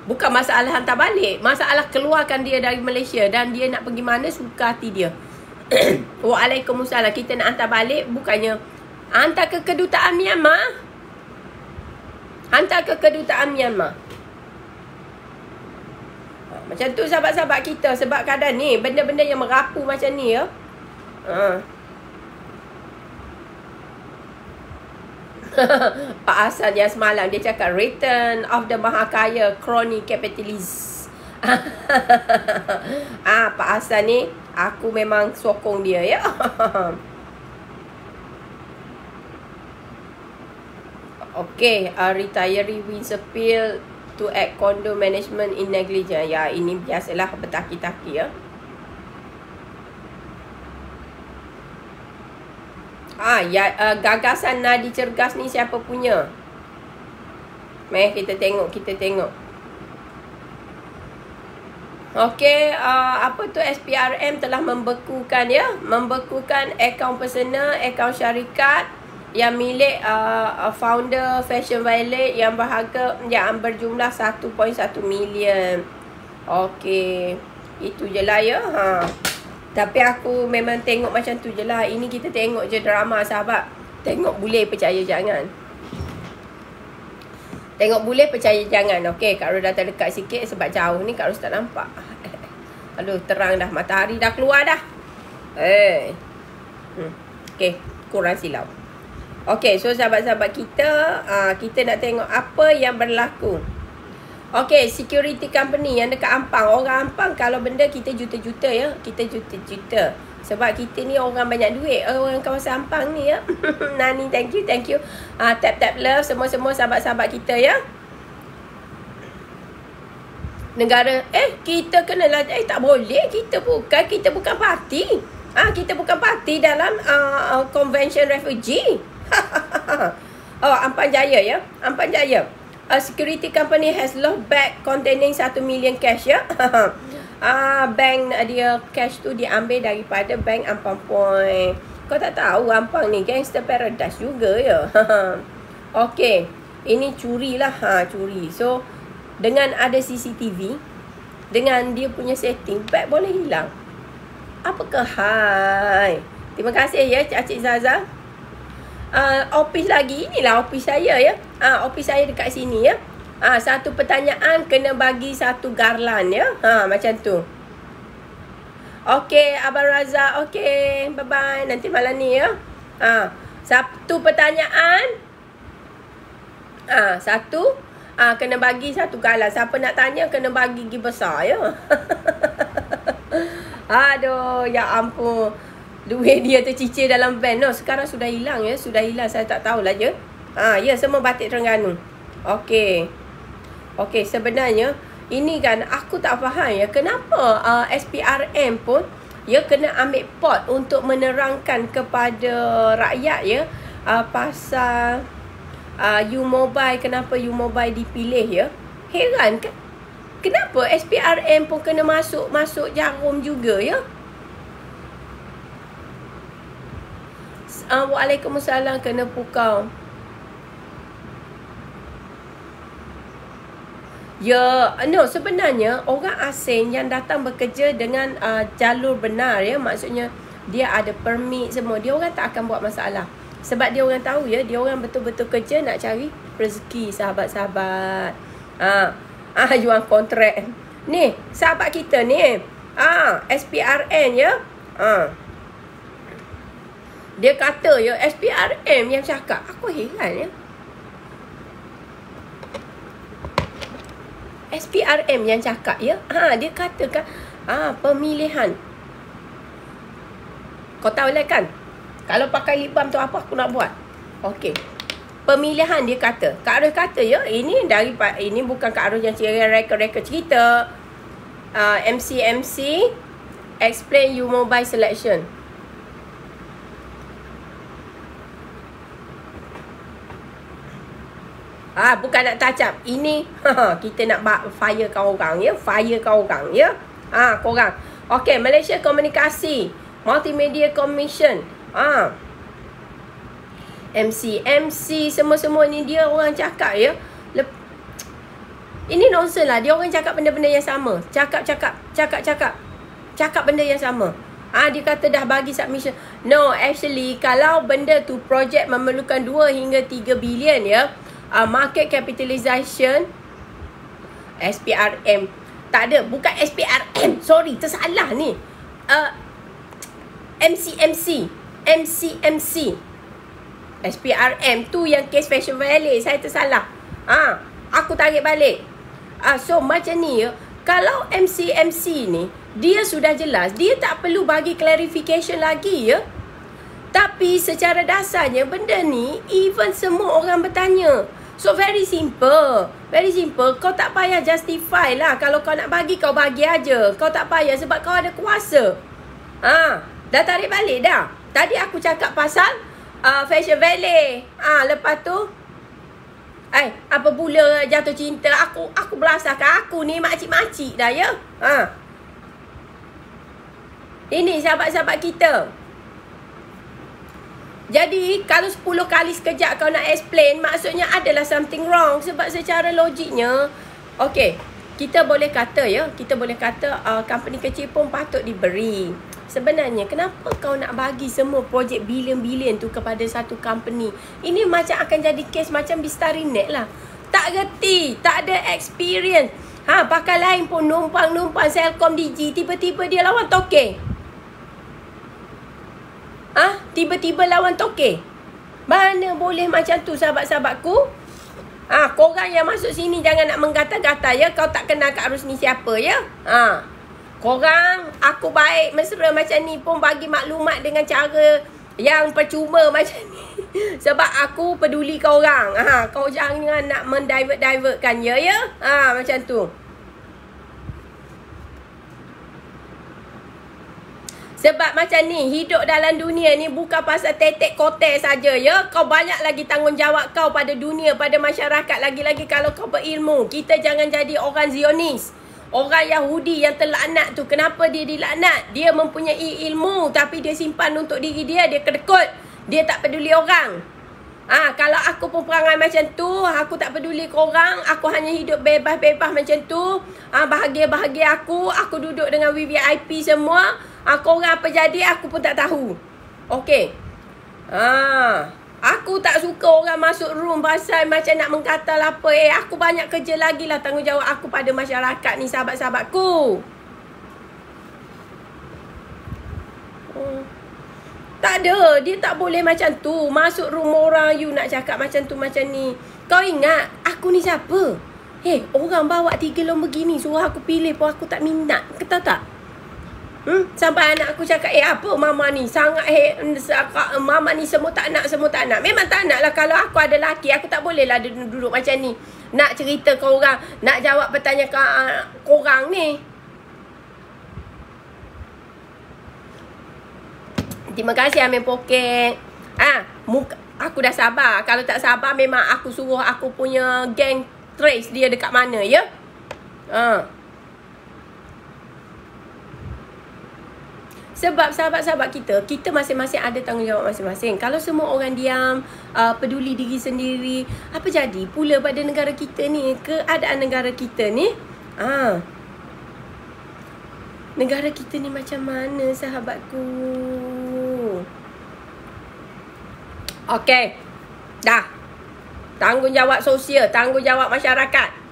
Bukan masalah hantar balik. Masalah keluarkan dia dari Malaysia. Dan dia nak pergi mana, suka hati dia. Waalaikumsalam. Kita nak hantar balik. Bukannya hantar ke kedutaan Myanmar. Hantar ke kedutaan Myanmar. Macam tu sahabat-sahabat kita. Sebab kadang ni benda-benda yang merapu macam ni ya. Pak Hassan yang semalam dia cakap Return of the Mahakaya, crony capitalist. Pak Hassan ni aku memang sokong dia ya. Okay, retiree wins appeal to act condo management in negligence. Ya, ini biasalah bertaki-taki ya. Gagasan Nadi Cergas ni siapa punya? Mari kita tengok. Okey, apa tu, SPRM telah membekukan ya, membekukan akaun personal, akaun syarikat yang milik founder Fashion Violet yang berharga yang berjumlah 1.1 million. Okey. Itu je lah ya. Tapi aku memang tengok macam tu je lah. Ini kita tengok je drama sahabat. Tengok boleh percaya jangan. Tengok boleh percaya jangan. Okey, Kak Ros dah terdekat sikit sebab jauh ni Kak Ros tak nampak. Aduh, terang dah. Matahari dah keluar dah. Okey, kurang silau. Okey, so sahabat-sahabat kita, kita nak tengok apa yang berlaku. Okey, security company yang dekat Ampang. Orang Ampang kalau benda kita juta-juta ya. Kita juta-juta. Sebab kita ni orang banyak duit. Orang kawasan Ampang ni ya. Nani, thank you, thank you. Tap love semua-semua sahabat-sahabat kita ya. Negara, kita kenalah, tak boleh. Kita bukan parti. Kita bukan parti dalam convention refugee. Ampang Jaya ya. Ampang Jaya. A security company has lost bag containing 1 million cash ya. Bank dia cash tu diambil daripada bank Ampang Point. Kau tak tahu Ampang ni gangster paradise juga ya. Okey, ini curi lah. Curi. So dengan ada CCTV, dengan dia punya setting, bag boleh hilang. Apakah hai? Terima kasih ya Cik Zaza. Office lagi. Inilah office saya ya. Office saya dekat sini ya. Satu pertanyaan kena bagi satu garlan ya. Macam tu. Okey, Abang Razak. Okey, bye-bye. Nanti malam ni ya. Satu pertanyaan. Satu. Kena bagi satu garlan. Siapa nak tanya kena bagi gigi besar ya. Aduh, ya ampun. Duit dia tercicir dalam van. Sekarang sudah hilang ya. Sudah hilang. Saya tak tahulah je. Ya, semua batik Terengganu. Okey. Okey, sebenarnya ini kan aku tak faham ya. Kenapa SPRM pun ya kena ambil pot untuk menerangkan kepada rakyat ya. Pasal U-Mobile. Kenapa U-Mobile dipilih ya. Heran kan. Kenapa SPRM pun kena masuk jarum juga ya. Waalaikumsalam kena pukau. Ya, sebenarnya orang asing yang datang bekerja dengan jalur benar ya, maksudnya dia ada permit semua, dia orang tak akan buat masalah. Sebab dia orang tahu ya, dia orang betul-betul kerja nak cari rezeki sahabat-sahabat. Jual kontrak. Ni, sahabat kita ni. SPRN ya. Dia kata ya, SPRM yang cakap. Aku heran ya. SPRM yang cakap ya. Dia katakan pemilihan. Kau tahu lah kan? Kalau pakai lip balm tu apa aku nak buat? Okey. Pemilihan dia kata. Kak Ros kata ya, ini bukan Kak Ros yang reka-reka cerita. MC explain U-Mobile selection. Bukan nak touch up. Ini kita nak fire kau orang ya. Fire kau orang ya. Korang. Okey, Malaysia Komunikasi Multimedia Commission. MC semua-semua ni dia orang cakap ya. Ini nonsense lah. Dia orang cakap benda-benda yang sama. Cakap benda yang sama. Dia kata dah bagi submission. No, actually kalau benda tu projek memerlukan 2 hingga 3 bilion ya. Market capitalization SPRM. Tak ada, bukan SPRM. Sorry, tersalah ni. MC SPRM tu yang case Fashion Valley. Saya tersalah. Aku tarik balik. So macam ni ya. Kalau MC ni dia sudah jelas, dia tak perlu bagi clarification lagi ya. Tapi secara dasarnya benda ni even semua orang bertanya. So very simple. Very simple. Kau tak payah justify lah. Kalau kau nak bagi, kau bagi aja. Kau tak payah sebab kau ada kuasa. Dah tarik balik dah. Tadi aku cakap pasal Fashion Valley. Lepas tu apa pula jatuh cinta. Aku berasakan aku ni makcik-makcik dah ya. Ini sahabat-sahabat kita. Jadi kalau 10 kali sekejap kau nak explain, maksudnya adalah something wrong. Sebab secara logiknya, okay, kita boleh kata company kecil pun patut diberi. Sebenarnya kenapa kau nak bagi semua projek bilion-bilion tu kepada satu company? Ini macam akan jadi kes macam Bistarinet lah. Tak reti, tak ada experience. Pakai lain pun numpang Celcom Digi, tiba-tiba dia lawan Tokeh. Tiba-tiba lawan Tokeh. Mana boleh macam tu, sahabat-sahabatku? Korang yang masuk sini jangan nak menggata-gata ya. Kau tak kenal Kak Rusni siapa ya. Korang, aku baik mesra macam ni pun bagi maklumat dengan cara yang percuma macam ni. Sebab aku peduli korang. Kau jangan nak mendivert-divertkan ya. Macam tu. Sebab macam ni, hidup dalam dunia ni bukan pasal tetek kotek saja ya. Kau banyak lagi tanggungjawab kau pada dunia, pada masyarakat. Lagi-lagi kalau kau berilmu. Kita jangan jadi orang Zionis. Orang Yahudi yang terlaknat tu. Kenapa dia dilaknat? Dia mempunyai ilmu tapi dia simpan untuk diri dia. Dia kedekut. Dia tak peduli orang. Kalau aku pun perangai macam tu, aku tak peduli korang. Aku hanya hidup bebas-bebas macam tu. Bahagia-bahagia aku duduk dengan VVIP semua. Korang apa jadi aku pun tak tahu. Okey. Aku tak suka orang masuk room pasal macam nak mengkatal apa. Aku banyak kerja lagi lah, tanggungjawab aku pada masyarakat ni, sahabat-sahabatku. Tak ada. Dia tak boleh macam tu. Masuk room orang, you nak cakap macam tu, macam ni. Kau ingat, aku ni siapa? Orang bawa 3 Lamborghini suruh aku pilih pun aku tak minat. Kau tak? Sampai anak aku cakap, apa mama ni? Sangat mama ni semua tak nak. Memang tak nak lah. Kalau aku ada laki, aku tak boleh lah duduk macam ni. Nak cerita ke orang, nak jawab pertanyaan korang ni. Terima kasih Amin Poket. Aku dah sabar. Kalau tak sabar memang aku suruh aku punya gang trace dia dekat mana ya. Sebab sahabat-sahabat kita masing-masing ada tanggungjawab masing-masing. Kalau semua orang diam, peduli diri sendiri, apa jadi pula pada negara kita ni? Keadaan negara kita ni, negara kita ni macam mana, sahabatku? Okey. Dah. Tanggungjawab sosial, tanggungjawab masyarakat.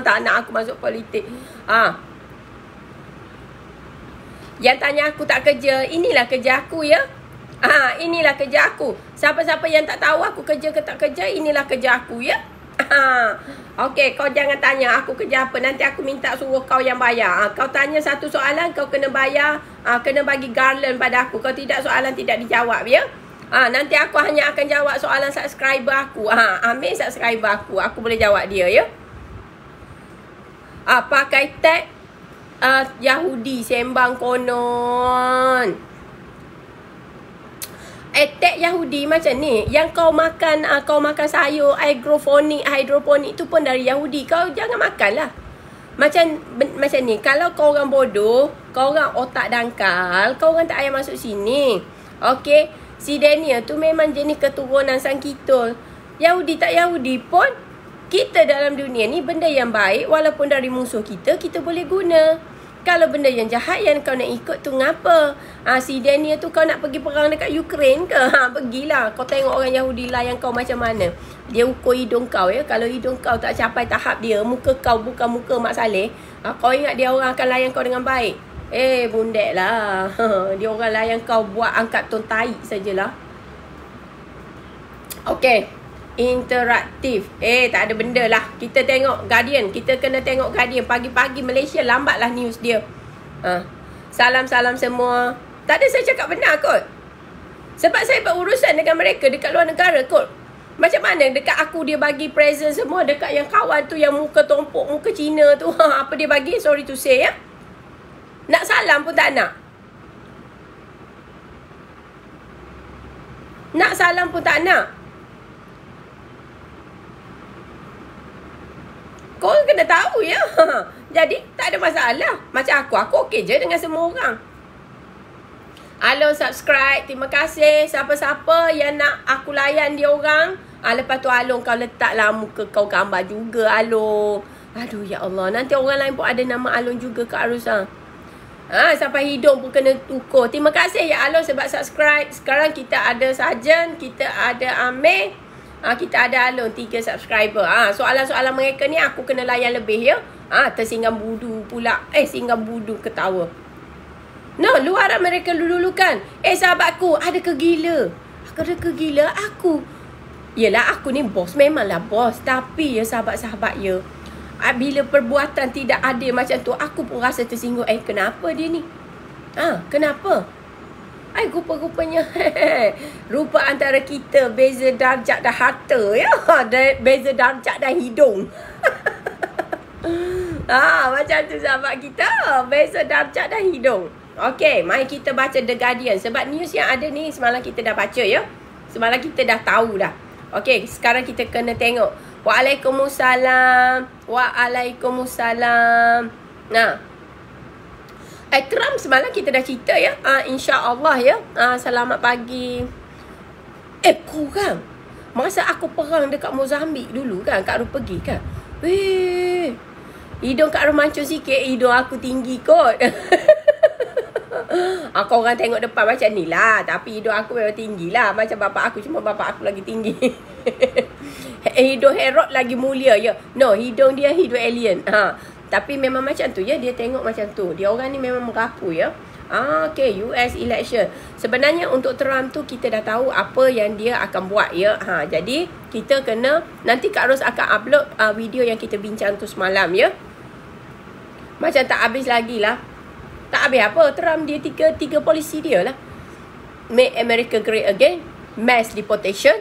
Tak nak aku masuk politik. Yang tanya aku tak kerja, inilah kerja aku ya. Inilah kerja aku. Siapa-siapa yang tak tahu aku kerja ke tak kerja, inilah kerja aku ya. Okey, kau jangan tanya aku kerja apa. Nanti aku minta suruh kau yang bayar. Kau tanya satu soalan, kau kena bayar. Kena bagi garland pada aku. Kau tidak soalan tidak dijawab ya. Nanti aku hanya akan jawab soalan subscriber aku. Ambil subscriber aku. Aku boleh jawab dia ya. Pakai tag Yahudi sembang konon. Tag Yahudi macam ni. Yang kau makan sayur hidroponik tu pun dari Yahudi. Kau jangan makan lah. Macam ni. Kalau kau orang bodoh, kau orang otak dangkal, kau orang tak payah masuk sini. Okey. Si Daniel tu memang jenis keturunan Sang Kitul. Yahudi tak Yahudi pun, kita dalam dunia ni benda yang baik walaupun dari musuh kita boleh guna. Kalau benda yang jahat yang kau nak ikut tu ngapa? Si Daniel tu kau nak pergi perang dekat Ukraine ke? Pergilah. Kau tengok orang Yahudi layan kau macam mana. Dia ukur hidung kau ya. Kalau hidung kau tak capai tahap dia, muka kau bukan muka Mak Saleh, kau ingat dia orang akan layan kau dengan baik? Bundek lah. Dia orang layan kau buat angkat tone tahi sajalah. Okey. Interaktif. Tak ada benda lah. Kita tengok Guardian. Kita kena tengok Guardian. Pagi-pagi Malaysia lambatlah news dia. Salam-salam semua. Tak ada saya cakap benar kot. Sebab saya berurusan dengan mereka dekat luar negara kot. Macam mana dekat aku dia bagi present semua. Dekat yang kawan tu yang muka tompok, muka Cina tu. Apa dia bagi? Sorry to say ya. Nak salam pun tak nak. Nak salam pun tak nak. Kau kena tahu ya. Jadi tak ada masalah. Macam aku okey je dengan semua orang. Alon subscribe. Terima kasih. Siapa-siapa yang nak aku layan dia orang. Lepas tu Alon kau letaklah muka kau gambar juga Alon. Aduh ya Allah. Nanti orang lain pun ada nama Alon juga Kak Arus sampai hidung pun kena tukur. Terima kasih ya Alon sebab subscribe. Sekarang kita ada Sajen, kita ada Amir, kita ada Alon 3 subscriber. Soalan-soalan mereka ni aku kena layan lebih ya. Tersinggang budu pula. Singgang budu ketawa. No, luar mereka dulu kan. Sahabatku, ada ke gila? Aku. Yelah, aku ni bos. Memanglah bos. Tapi ya sahabat-sahabat ya. Bila perbuatan tidak adil macam tu, aku pun rasa tersinggung. Kenapa dia ni? Kenapa? Rupa-rupanya rupa antara kita beza darjat dan harta ya. Beza darjat dan hidung. Macam tu sahabat kita. Beza darjat dan hidung. Okey, mari kita baca The Guardian. Sebab news yang ada ni semalam kita dah baca ya. Semalam kita dah tahu dah. Okey, sekarang kita kena tengok. Waalaikumsalam. Trump semalam kita dah cerita ya. InsyaAllah ya. Selamat pagi. Korang. Masa aku perang dekat Mozambik dulu kan. Kak Ru pergi kan. Hidung Kak Ru mancung sikit. Hidung aku tinggi kot. Kau orang tengok depan macam ni lah. Tapi hidung aku memang tinggi lah. Macam bapak aku. Cuma bapak aku lagi tinggi. Hidung Herod lagi mulia ya. No, hidung dia hidung alien. Tapi memang macam tu ya. Dia tengok macam tu. Dia orang ni memang merapu ya. Okay, US election. Sebenarnya untuk Trump tu kita dah tahu apa yang dia akan buat ya. Jadi kita kena, nanti Kak Ros akan upload video yang kita bincang tu semalam ya. Macam tak habis lagi lah. Tak habis apa. Trump dia tiga polisi dia lah. Make America Great Again. Mass deportation.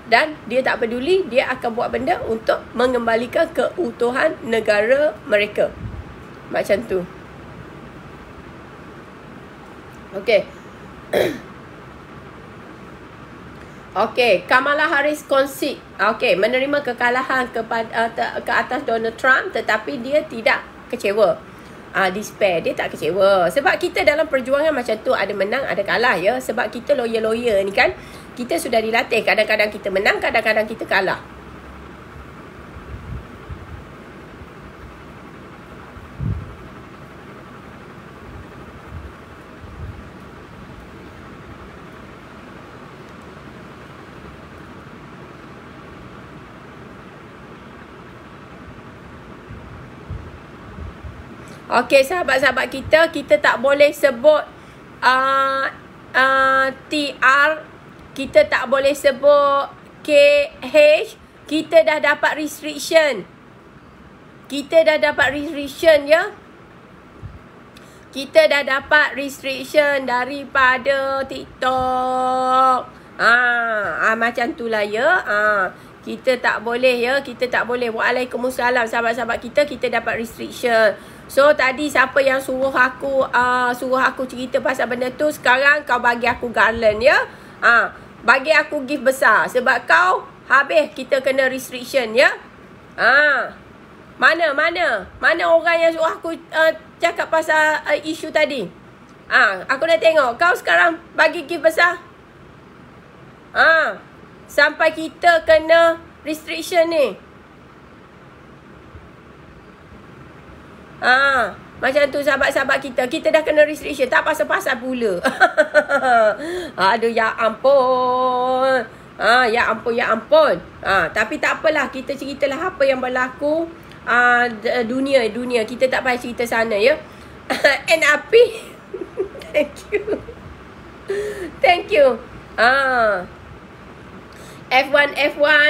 Dan dia tak peduli. Dia akan buat benda untuk mengembalikan keutuhan negara mereka. Macam tu. Okay. Okay. Kamala Harris concede. Okay. Menerima kekalahan ke atas Donald Trump. Tetapi dia tidak kecewa. Despair. Dia tak kecewa. Sebab kita dalam perjuangan macam tu ada menang, ada kalah ya. Sebab kita lawyer-lawyer ni kan, kita sudah dilatih. Kadang-kadang kita menang, kadang-kadang kita kalah. Okey, sahabat-sahabat kita tak boleh sebut TR, kita tak boleh sebut KH. Kita dah dapat restriction. Ya. Kita dah dapat restriction daripada TikTok. Macam tu lah ya. Kita tak boleh ya. Kita tak boleh. Waalaikumsalam sahabat-sahabat kita dapat restriction. So tadi siapa yang suruh aku cerita pasal benda tu, sekarang kau bagi aku garland ya. Bagi aku gift besar sebab kau habis kita kena restriction ya. Mana orang yang suruh aku cakap pasal isu tadi. Aku dah tengok. Kau sekarang bagi gift besar. Sampai kita kena restriction ni. Macam tu sahabat-sahabat kita dah kena restriction. Tak pasal-pasal pula. Aduh ya ampun. Ya ampun. Tapi tak apalah, kita ceritalah apa yang berlaku dunia. Kita tak payah cerita sana ya. NRP. Thank you. F1.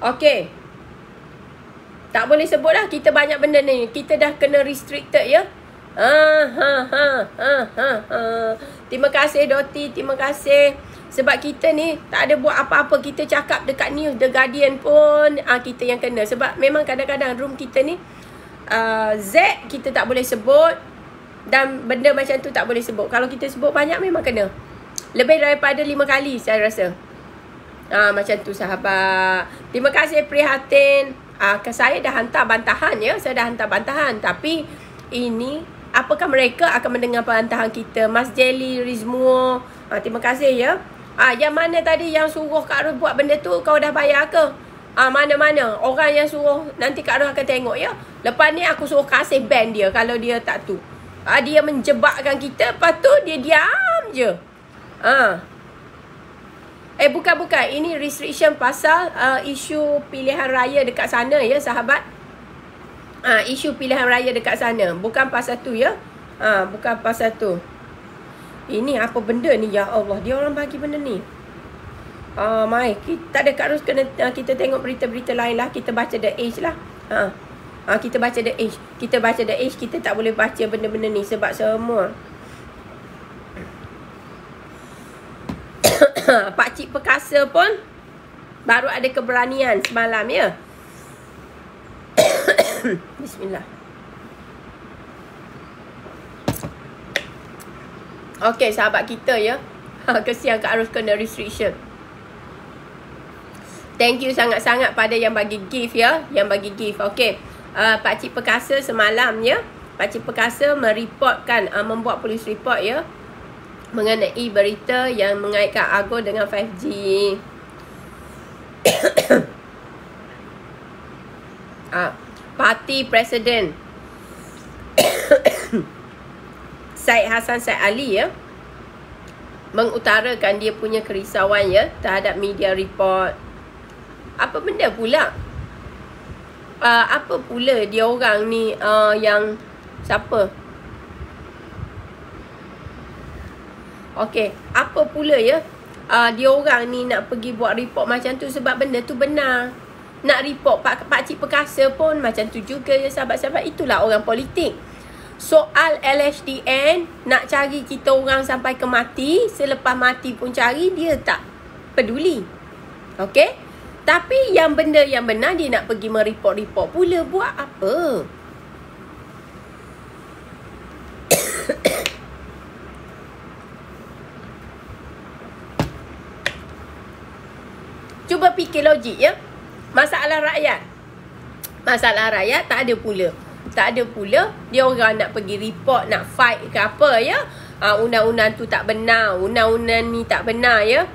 Okay. Tak boleh sebut lah. Kita banyak benda ni. Kita dah kena restricted ya. Terima kasih Doti. Terima kasih. Sebab kita ni tak ada buat apa-apa. Kita cakap dekat news The Guardian pun kita yang kena. Sebab memang kadang-kadang room kita ni Z kita tak boleh sebut. Dan benda macam tu tak boleh sebut. Kalau kita sebut banyak memang kena. Lebih daripada 5 kali saya rasa. Macam tu sahabat. Terima kasih prihatin. Saya dah hantar bantahan ya. Saya dah hantar bantahan. Tapi ini apakah mereka akan mendengar perantahan kita? Mas Jelly Rizmuo, terima kasih ya. Yang mana tadi yang suruh Kak Ros buat benda tu, kau dah bayar ke? Mana-mana orang yang suruh, nanti Kak Ros akan tengok ya. Lepas ni aku suruh kasih ban dia kalau dia tak tu. Dia menjebakkan kita, lepas tu dia diam je. Bukan. Ini restriction pasal isu pilihan raya dekat sana ya sahabat. Isu pilihan raya dekat sana. Bukan pasal tu ya. Bukan pasal tu. Ini apa benda ni? Ya Allah. Dia orang bagi benda ni. Mai. Tak ada Kak Ros kena kita tengok berita-berita lain lah. Kita baca The Age lah. Kita baca The Age. Kita baca The Age. Kita tak boleh baca benda-benda ni. Sebab semua Pakcik Perkasa pun baru ada keberanian semalam ya. Bismillah. Okey sahabat kita ya. Kesian Kak Ros kena restriction. Thank you sangat-sangat pada yang bagi gift ya. Yang bagi gift. Okey. Pakcik Perkasa semalam ya. Pakcik Perkasa mereportkan, membuat polis report ya, mengenai berita yang mengaitkan Argo dengan 5G. Parti Presiden Syed Hassan Syed Ali ya, mengutarakan dia punya kerisauan ya terhadap media report. Apa benda pula? Apa pula dia orang ni yang siapa? Okey, apa pula ya? Dia orang ni nak pergi buat report macam tu sebab benda tu benar. Nak report Pakcik Perkasa pun macam tu juga ya sahabat-sahabat. Itulah orang politik. Soal LHDN nak cari kita orang sampai ke mati, selepas mati pun cari, dia tak peduli. Okey? Tapi yang benda yang benar dia nak pergi mereport-report pula. Buat apa? Cuba fikir logik ya. Masalah rakyat tak ada pula. Tak ada pula dia orang nak pergi report, nak fight ke apa ya. Undang-undang tu tak benar, undang-undang ni tak benar ya.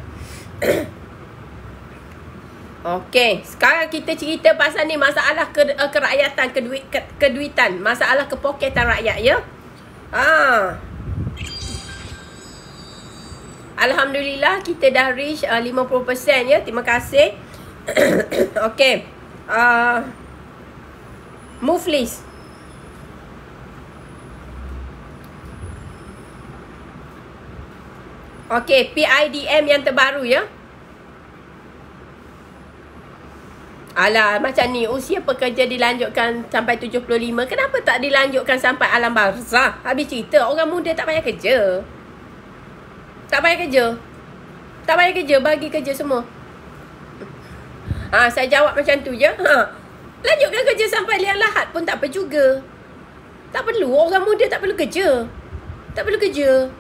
Okey, sekarang kita cerita pasal ni masalah kerakyatan, keduitan, masalah kepoketan rakyat ya. Alhamdulillah kita dah reach 50% ya. Terima kasih. Okey. Muflis. Okey, PIDM yang terbaru ya. Alah, macam ni usia pekerja dilanjutkan sampai 75. Kenapa tak dilanjutkan sampai alam barzah? Habis cerita orang muda tak payah kerja. Tak payah kerja. Tak payah kerja, bagi kerja semua. Saya jawab macam tu je. Lanjutkan kerja sampai liang lahat pun tak apa juga. Tak perlu, orang muda tak perlu kerja. Tak perlu kerja.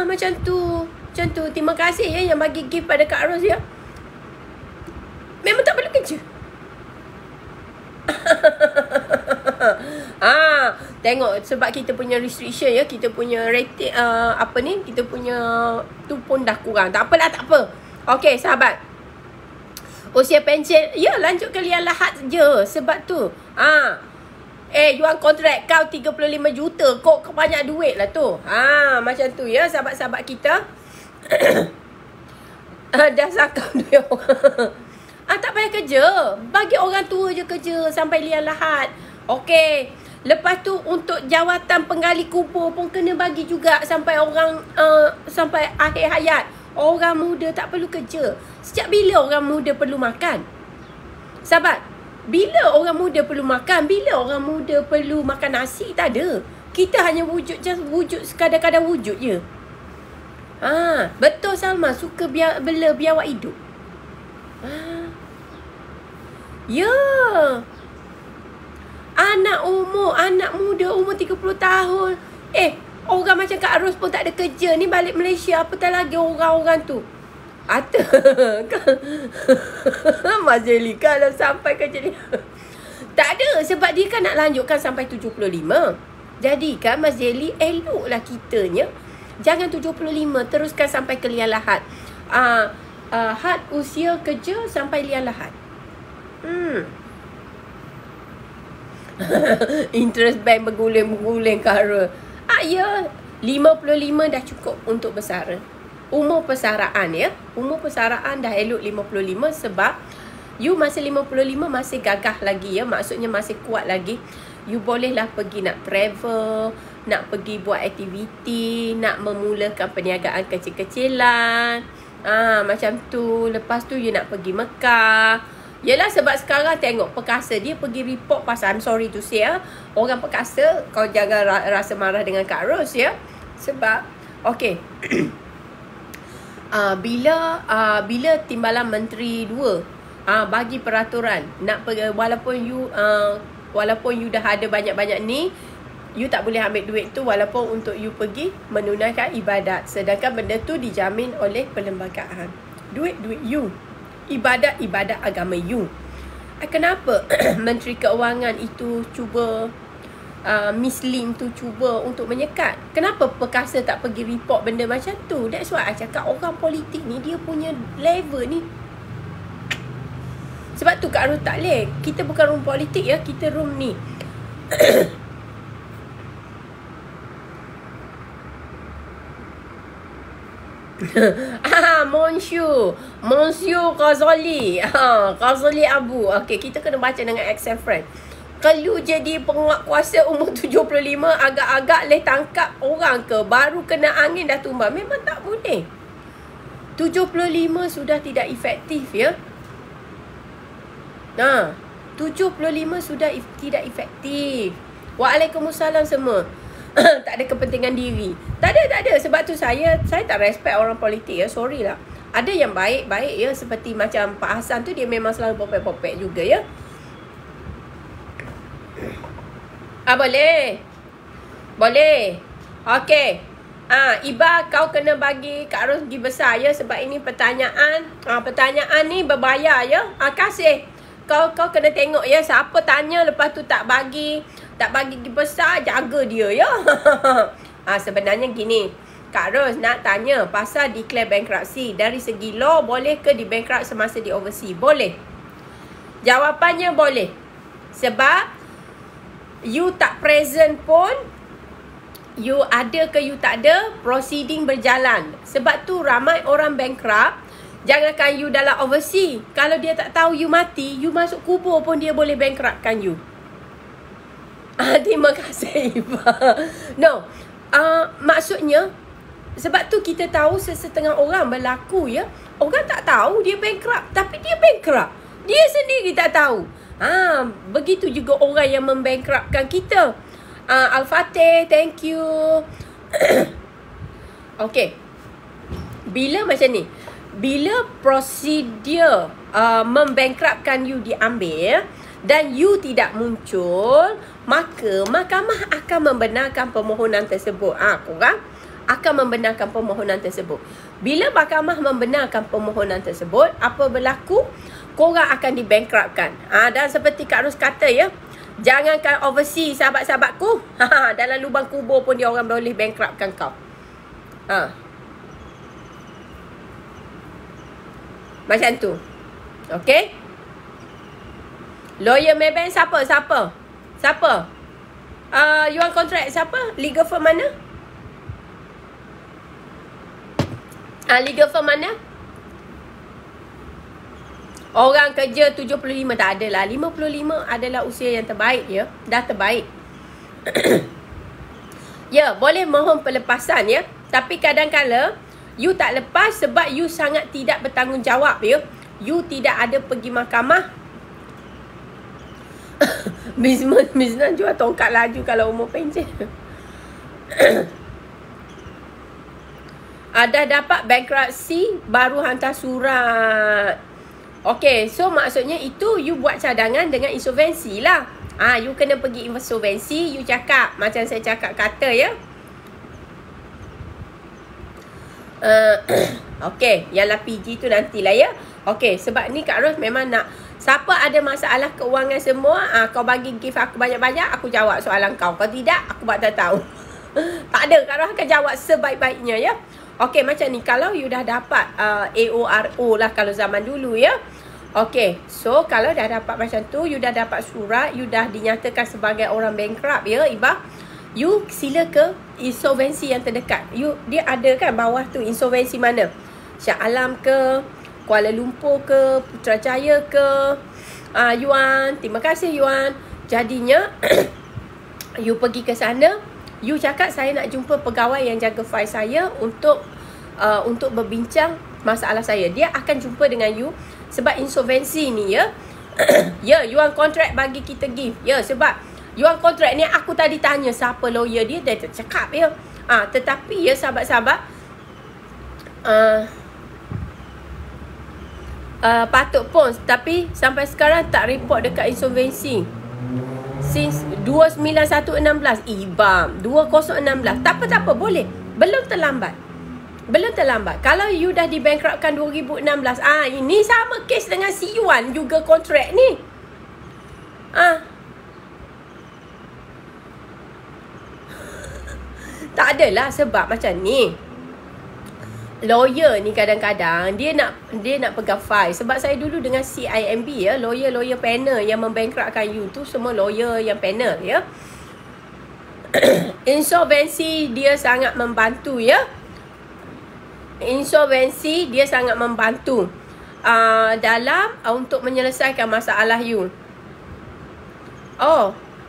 Macam tu. Macam tu. Terima kasih ya yang bagi gift pada Kak Ros ya. Memang tak perlu kerja. Tengok sebab kita punya restriction ya, kita punya rating kita punya tu pun dah kurang. Tak apalah, tak apa. Okey sahabat. Usia pension ya, lanjut ke liang lahat je sebab tu. Jual kontrak kau 35 juta, kau banyak duit lah tu. Macam tu ya sahabat-sahabat kita. Dah sakau dia orang. Tak payah kerja. Bagi orang tua je kerja sampai liang lahat. Okey. Lepas tu untuk jawatan penggali kubur pun kena bagi juga sampai orang sampai akhir hayat. Orang muda tak perlu kerja. Sejak bila orang muda perlu makan? Sahabat, bila orang muda perlu makan? Bila orang muda perlu makan nasi? Tak ada. Kita hanya wujud sekadar-kadar wujud je. Betul Salma, suka bela biawak hidup. Ya. Anak muda umur 30 tahun. Orang macam Kak Ros pun tak ada kerja. Ni balik Malaysia, apatah lagi orang-orang tu. Mas Jelly kalau sampai kerja dia. Tak ada, sebab dia kan nak lanjutkan sampai 75. Jadi kan Mas Jelly, eloklah kitanya jangan 75, teruskan sampai ke liang lahat. Had usia kerja sampai liang lahat. Interest bank berguling-guling Kara. Ya, 55 dah cukup untuk bersara. Umur persaraan ya. Umur persaraan dah elok 55 sebab you masih 55 masih gagah lagi ya. Maksudnya masih kuat lagi. You bolehlah pergi nak travel, nak pergi buat aktiviti, nak memulakan perniagaan kecil-kecilan. Macam tu. Lepas tu you nak pergi Mekah. Yelah sebab sekarang tengok perkasa dia pergi report pasal, I'm sorry to say orang perkasa, kau jangan rasa marah dengan Kak Ros ya. Sebab okay. Bila Timbalan Menteri 2 bagi peraturan nak walaupun you dah ada banyak-banyak ni, you tak boleh ambil duit tu walaupun untuk you pergi menunaikan ibadat. Sedangkan benda tu dijamin oleh perlembagaan. Duit you. Ibadat agama you. Kenapa Menteri Keuangan itu cuba Mislim tu cuba untuk menyekat? Kenapa perkasa tak pergi report benda macam tu? That's why I cakap orang politik ni dia punya level ni. Sebab tu Kak Ros tak boleh. Kita bukan room politik ya, kita room ni Monsieur Ghazali. Ghazali Abu. Okay, kita kena baca dengan accent friend. Kalau jadi penguat kuasa umur 75, agak-agak leh tangkap orang ke, baru kena angin dah tumbang. Memang tak boleh. 75 sudah tidak efektif ya. 75 sudah tidak efektif. Waalaikumsalam semua. Tak ada kepentingan diri. Tak ada. Sebab tu saya tak respect orang politik ya. Sorry lah. Ada yang baik-baik ya. Seperti macam Pak Hassan tu, dia memang selalu popek-popek juga ya. Boleh. Okay. Iba kau kena bagi Kak Ros pergi besar ya. Sebab ini pertanyaan. Pertanyaan ni berbayar ya. Kasih. Kau kena tengok ya. Siapa tanya lepas tu tak bagi pergi besar, jaga dia ya. Sebenarnya gini, Kak Ros nak tanya pasal declare bankruptcy. Dari segi law, boleh ke di bankrupt semasa di overseas? Boleh. Jawapannya boleh. Sebab you tak present pun, you ada ke you tak ada, proceeding berjalan. Sebab tu ramai orang bankrupt. Jangankan you dalam overseas, kalau dia tak tahu you mati, you masuk kubur pun dia boleh bankruptkan you. Terima kasih Iba. No, maksudnya sebab tu kita tahu setengah orang berlaku ya. Orang tak tahu dia bankrupt, tapi dia bankrupt. Dia sendiri tak tahu. Begitu juga orang yang membankruptkan kita. Al-Fatih, thank you. Okay. Bila macam ni, bila prosedur membankruptkan you diambil dan you tidak muncul, maka mahkamah akan membenarkan permohonan tersebut. Korang akan membenarkan permohonan tersebut. Bila mahkamah membenarkan permohonan tersebut, apa berlaku? Korang akan dibankruptkan. Dan seperti Kak Ros kata ya, jangankan overseas sahabat-sahabatku, dalam lubang kubur pun dia orang boleh bankruptkan kau. Macam tu. Okay? Lawyer Maybank siapa? You want contract siapa? Legal firm mana? Legal firm mana? Orang kerja 75 tak ada lah. 55 adalah usia yang terbaik ya. Dah terbaik. Ya, boleh mohon pelepasan ya. Tapi kadang-kala you tak lepas sebab you sangat tidak bertanggungjawab ya. You tidak ada pergi mahkamah. Bisnes jual tongkat laju kalau umur pencen. Dah dapat bankruptcy baru hantar surat. Okay, so maksudnya itu you buat cadangan dengan insolvensi lah. You kena pergi insolvensi, you cakap macam saya cakap kata ya. Okay, yang lah PG tu nantilah ya. Okay, sebab ni Kak Ros memang nak Siapa ada masalah keuangan semua, kau bagi gift aku banyak-banyak, aku jawab soalan kau. Kalau tidak, aku buat tak tahu. Tak ada, Kak Roh akan jawab sebaik-baiknya ya. Okey, macam ni. Kalau you dah dapat AORO lah kalau zaman dulu ya. Okey, so kalau dah dapat macam tu, you dah dapat surat, you dah dinyatakan sebagai orang bankrupt ya, Iba. You sila ke insolvensi yang terdekat. Dia ada kan bawah tu insolvensi mana? Shah Alam ke, Kuala Lumpur ke, Putrajaya ke, Yuan. Terima kasih Yuan. Jadinya you pergi ke sana, you cakap saya nak jumpa pegawai yang jaga file saya untuk berbincang masalah saya. Dia akan jumpa dengan you sebab insolvensi ni ya. Ya, Yuan kontrak bagi kita gift. Ya, sebab Yuan kontrak ni aku tadi tanya siapa lawyer dia cakap ya. Tetapi ya sahabat-sahabat, patut pun tapi sampai sekarang tak report dekat insolvensi. Since 29116 IBAM 2016. Tak apa boleh. Belum terlambat. Kalau you dah dibankruptkan 2016, ini sama kes dengan si Yuan juga kontrak ni. Tak adalah sebab macam ni. Lawyer ni kadang-kadang dia nak pegang file. Sebab saya dulu dengan CIMB ya, lawyer panel yang membankruptkan you tu semua lawyer yang panel ya. Insolvensi dia sangat membantu ya. Insolvensi dia sangat membantu dalam untuk menyelesaikan masalah you.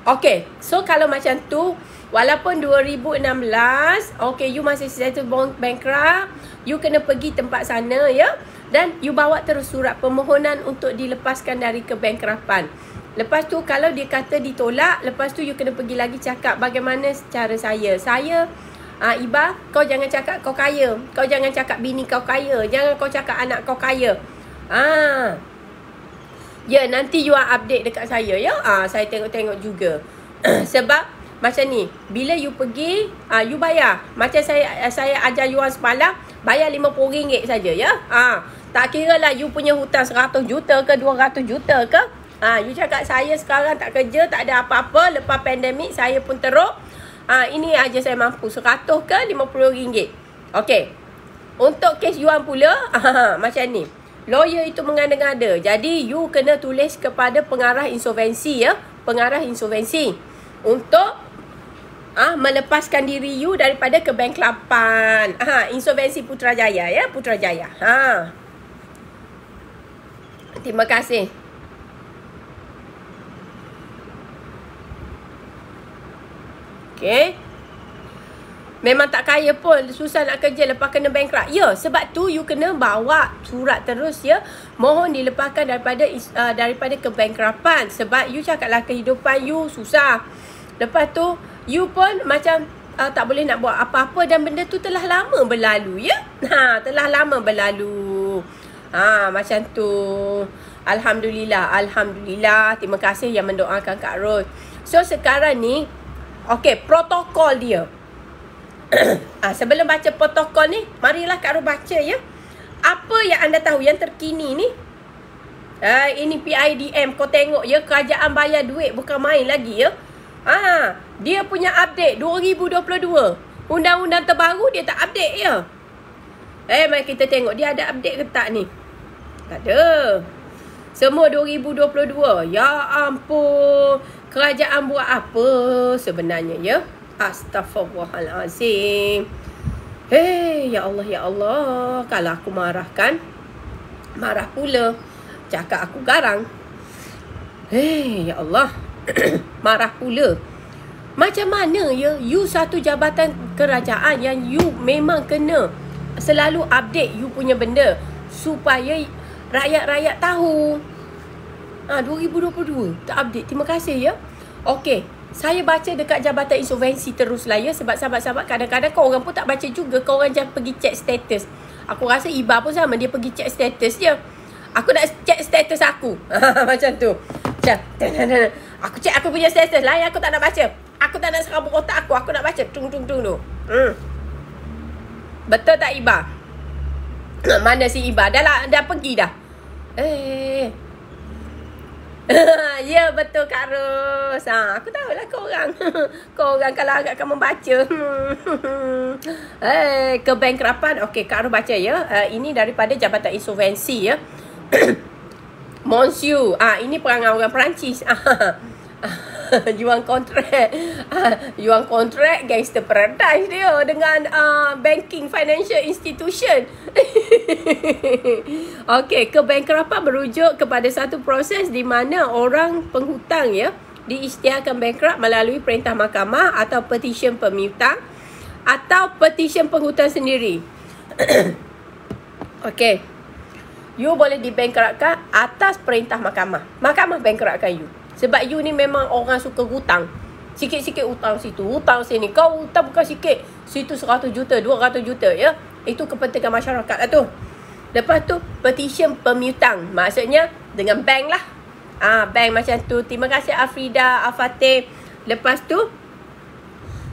Okay. So kalau macam tu, walaupun 2016, okay, you masih settle bankrupt, you kena pergi tempat sana ya. Dan you bawa terus surat permohonan untuk dilepaskan dari kebankruptan. Lepas tu kalau dia kata ditolak, lepas tu you kena pergi lagi cakap bagaimana cara saya. Iba, kau jangan cakap kau kaya. Kau jangan cakap bini kau kaya. Jangan kau cakap anak kau kaya. Ya, nanti you update dekat saya ya. Saya tengok-tengok juga. Sebab macam ni, bila you pergi, you bayar. Macam saya ajar Yuan semalam, bayar RM50 saja ya. Tak kira lah you punya hutang 100 juta ke 200 juta ke. You cakap saya sekarang tak kerja, tak ada apa-apa, lepas pandemik saya pun teruk. Ini aja saya mampu, 100 ke RM50. Okey. Untuk kes Yuan pula, macam ni. Lawyer itu mengada-ngada. Jadi you kena tulis kepada pengarah insolvensi ya, pengarah insolvensi untuk melepaskan diri you daripada kebankruptan. Insolvensi Putrajaya ya, Putrajaya. Terima kasih. Okey. Memang tak kaya pun, susah nak kerja lepas kena bankrupt. Ya, sebab tu you kena bawa surat terus ya. Mohon dilepaskan daripada kebankruptan. Sebab you cakaplah kehidupan you susah. Lepas tu you pun macam tak boleh nak buat apa-apa dan benda tu telah lama berlalu ya. Telah lama berlalu. Macam tu. Alhamdulillah. Terima kasih yang mendoakan Kak Ros. So sekarang ni, okey, protokol dia. Sebelum baca protokol ni, marilah Kak Ros baca ya. Apa yang anda tahu yang terkini ni? Ini PIDM. Kau tengok ya, kerajaan bayar duit bukan main lagi ya. Dia punya update 2022. Undang-undang terbaru dia tak update ya. Mari kita tengok dia ada update ke tak ni. Tak ada. Semua 2022. Ya ampun. Kerajaan buat apa sebenarnya ya? Astaghfirullahalazim. Ya Allah. Kalau aku marahkan, marah pula. Cakap aku garang. Ya Allah. Marah pula. Macam mana ya, you satu jabatan kerajaan yang you memang kena selalu update you punya benda supaya rakyat-rakyat tahu. 2022 tak update. Terima kasih ya. Okey, saya baca dekat Jabatan Insolvensi teruslah ya. Sebab sahabat-sahabat, kadang-kadang kau orang pun tak baca juga. Kau orang jangan pergi check status. Aku rasa Iba pun sama, dia pergi check status je. Aku nak check status aku. Macam tu. Aku check aku punya status. Lain aku tak nak baca. Aku tak nak serabut otak aku. Aku nak baca. Tung tu. Betul tak Iba? Mana si Iba? Dah pergi dah. Ya, betul Kak Ros. Aku tahulah korang. Korang kalau agak kamu baca. Kebankrapan. Okey, Kak Ros baca ya. Ini daripada Jabatan Insolvensi ya. Monsieur. Ini perangai orang Perancis. Jual kontrak. Jual kontrak gangster paradise dia dengan banking financial institution. Okey, kebankrapan merujuk kepada satu proses di mana orang penghutang ya diisytiharkan bankrupt melalui perintah mahkamah atau petition pemiutang atau petition penghutang sendiri. Okey. You boleh dibankruptkan atas perintah mahkamah. Mahkamah bankruptkan you. Sebab you ni memang orang suka hutang. Sikit-sikit hutang situ, hutang sini. Kau hutang bukan sikit. Situ 100 juta, 200 juta ya. Itu kepentingan masyarakat lah tu. Lepas tu petition pemiutang. Maksudnya dengan bank lah. Bank macam tu. Terima kasih Afrida, Al-Fatih. Lepas tu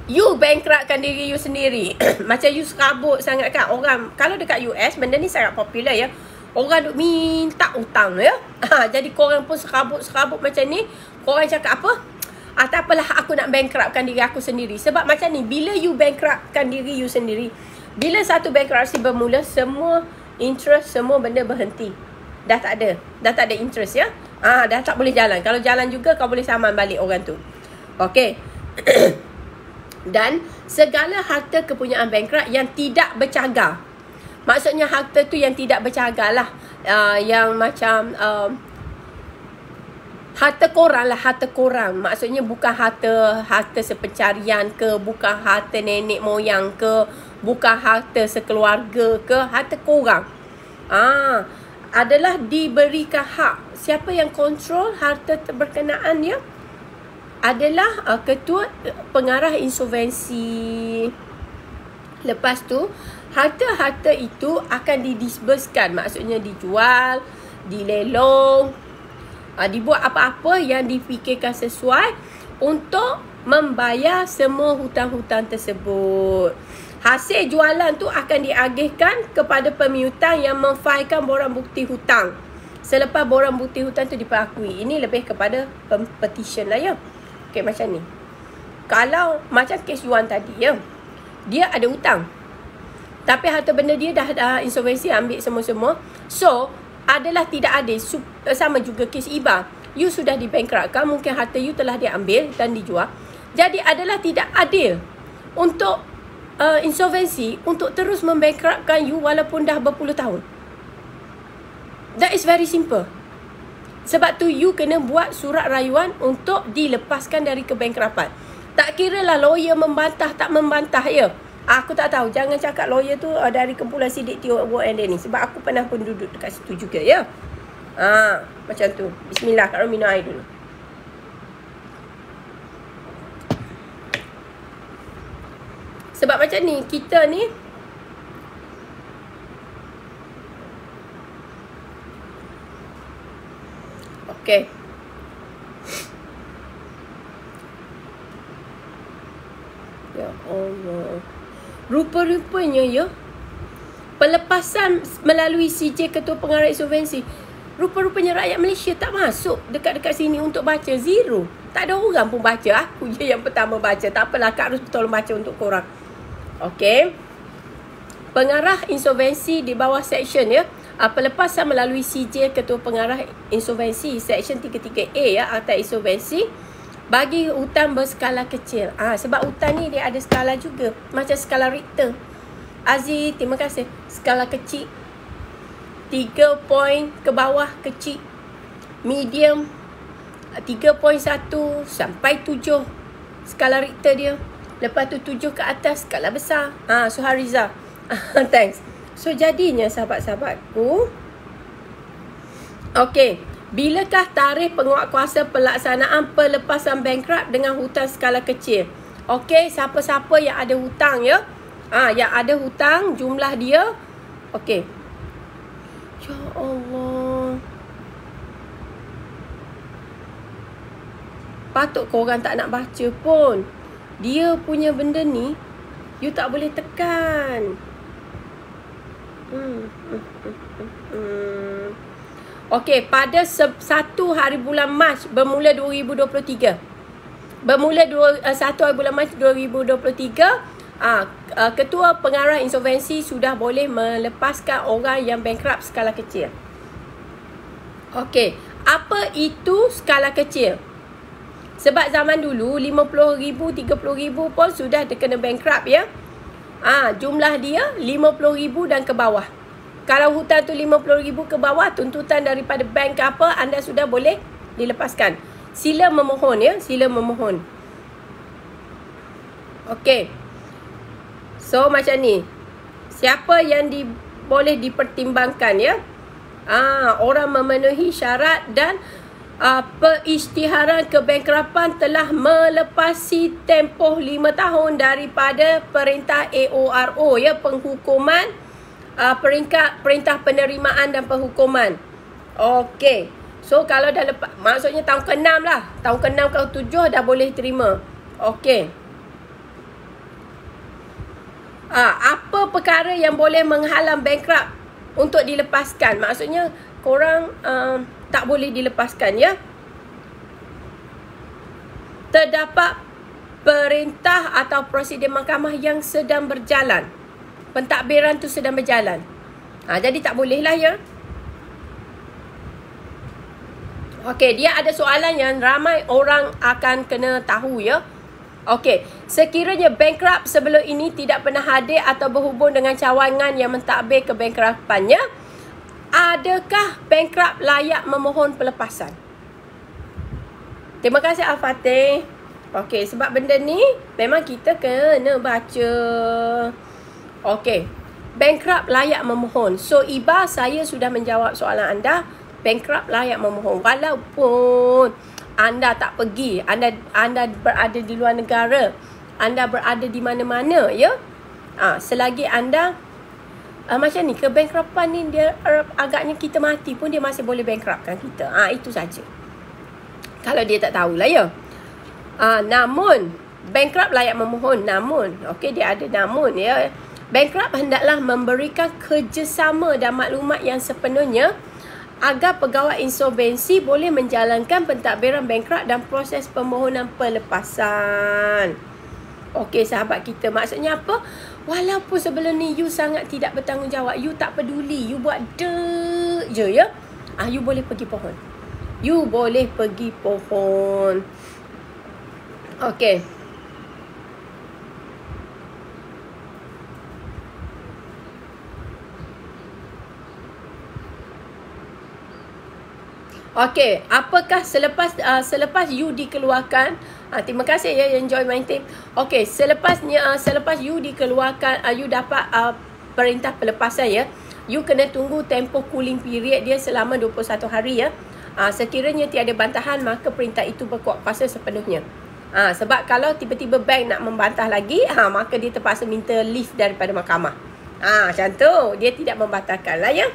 you bankruptkan diri you sendiri. Macam you serabut sangat kan. Orang, kalau dekat US benda ni sangat popular ya. Orang duk minta hutang ya. Jadi korang pun serabut macam ni. Korang cakap apa? Tak apalah, aku nak bankruptkan diri aku sendiri. Sebab macam ni, bila you bankruptkan diri you sendiri, bila satu bankruptcy bermula, semua interest, semua benda berhenti. Dah tak ada interest ya. Dah tak boleh jalan. Kalau jalan juga, kau boleh saman balik orang tu. Okey. Dan segala harta kepunyaan bankrupt yang tidak bercagar. Maksudnya harta tu yang tidak bercagar lah. Yang macam harta korang lah, harta korang. Maksudnya bukan harta sepencarian ke, bukan harta nenek moyang ke, bukan harta sekeluarga ke, harta korang. Adalah diberikan hak. Siapa yang kontrol harta berkenaan dia? Adalah ketua pengarah insolvensi. Lepas tu harta-harta itu akan didisburskan. Maksudnya dijual, dilelong, dibuat apa-apa yang difikirkan sesuai untuk membayar semua hutang-hutang tersebut. Hasil jualan tu akan diagihkan kepada pemiutang yang memfailkan borang bukti hutang. Selepas borang bukti hutang tu diperakui. Ini lebih kepada petition lah ya. Okey, macam ni. Kalau macam kes Yuan tadi ya, dia ada hutang. Tapi harta benda dia dah insolvensi, ambil semua-semua. So, adalah tidak adil. Sama juga kes Iba. You sudah dibankruptkan, mungkin harta you telah diambil dan dijual. Jadi adalah tidak adil untuk insolvensi untuk terus membankruptkan you walaupun dah berpuluh tahun. That is very simple. Sebab tu you kena buat surat rayuan untuk dilepaskan dari kebankrapan. Tak kira lah lawyer membantah tak membantah ya. Aku tak tahu. Jangan cakap lawyer tu dari kumpulan sidik Tio Work and ni. Sebab aku pernah pun duduk dekat situ juga ya. Macam tu. Bismillah. Kak Rom minum air dulu. Sebab macam ni. Kita ni okey. Ya Allah. Rupa-rupanya ya, pelepasan melalui CJ Ketua Pengarah Insolvensi, rupa-rupanya rakyat Malaysia tak masuk dekat-dekat sini untuk baca. Zero. Tak ada orang pun baca. Aku je yang pertama baca. Tak apalah, Kak Rus tolong baca untuk korang. Okey. Pengarah insolvensi di bawah section ya. Pelepasan melalui CJ Ketua Pengarah Insolvensi Section 33A ya, Akta Insolvensi bagi hutang berskala kecil. Sebab hutang ni dia ada skala juga. Macam skala Richter. Aziz, terima kasih. Skala kecil, 3 point ke bawah kecil, medium 3.1 sampai 7 skala Richter dia. Lepas tu 7 ke atas skala besar. Suhariza. Thanks. So jadinya sahabat-sahabatku, okey, bilakah tarikh penguatkuasa pelaksanaan pelepasan bankrupt dengan hutang skala kecil? Okey, siapa-siapa yang ada hutang ya? Yang ada hutang, jumlah dia. Okey. Ya Allah. Patut korang tak nak baca pun. Dia punya benda ni, you tak boleh tekan. Okey, pada 1 hari bulan Mac bermula 2023. Bermula 1 hari bulan Mac 2023, Ketua Pengarah Insolvensi sudah boleh melepaskan orang yang bankrupt skala kecil. Okey, apa itu skala kecil? Sebab zaman dulu 50,000, 30,000 pun sudah terkena bankrupt ya. Jumlah dia 50,000 dan ke bawah. Kalau hutang tu 50,000 ke bawah, tuntutan daripada bank ke apa, anda sudah boleh dilepaskan. Sila memohon ya, sila memohon. Okey. So macam ni. Siapa yang boleh dipertimbangkan ya? Orang memenuhi syarat dan perisytiharan kebankrapan telah melepasi tempoh 5 tahun daripada perintah AORO ya, penghukuman, perintah penerimaan dan penghukuman. Okey. So kalau dah lepas, maksudnya tahun ke-6 lah. Tahun ke-6 ke 7 dah boleh terima. Okey. Apa perkara yang boleh menghalang bankrupt untuk dilepaskan? Maksudnya korang tak boleh dilepaskan ya. Terdapat perintah atau prosedur mahkamah yang sedang berjalan. Pentadbiran tu sedang berjalan. Jadi tak boleh lah ya. Okey, dia ada soalan yang ramai orang akan kena tahu ya. Okey, sekiranya bankrupt sebelum ini tidak pernah hadir atau berhubung dengan cawangan yang mentadbir kebankruptannya, adakah bankrupt layak memohon pelepasan? Terima kasih Al-Fatih. Okey, sebab benda ni memang kita kena baca. Okey, bankrupt layak memohon. So Iba, saya sudah menjawab soalan anda. Bankrupt layak memohon. Walaupun anda tak pergi, anda berada di luar negara, anda berada di mana-mana ya. Selagi anda macam ni, kebankruptan ni dia agaknya kita mati pun dia masih boleh bankruptkan kita. Itu saja. Kalau dia tak tahulah ya. Namun bankrupt layak memohon. Namun, okey, dia ada namun ya. Bankrupt hendaklah memberikan kerjasama dan maklumat yang sepenuhnya agar pegawai insolvensi boleh menjalankan pentadbiran bankrupt dan proses permohonan pelepasan. Okey sahabat kita, maksudnya apa? Walaupun sebelum ni you sangat tidak bertanggungjawab, you tak peduli, you buat je ya. You boleh pergi pohon. You boleh pergi pohon. Okey. Okey, apakah selepas you dikeluarkan, terima kasih ya yang join main team. Okey, selepas you dikeluarkan, you dapat perintah pelepasan ya, you kena tunggu tempoh cooling period dia selama 21 hari ya. Sekiranya tiada bantahan, maka perintah itu berkuat kuasa sepenuhnya. Sebab kalau tiba-tiba bank nak membantah lagi, maka dia terpaksa minta leave daripada mahkamah. Macam tu, dia tidak membatalkan lah ya.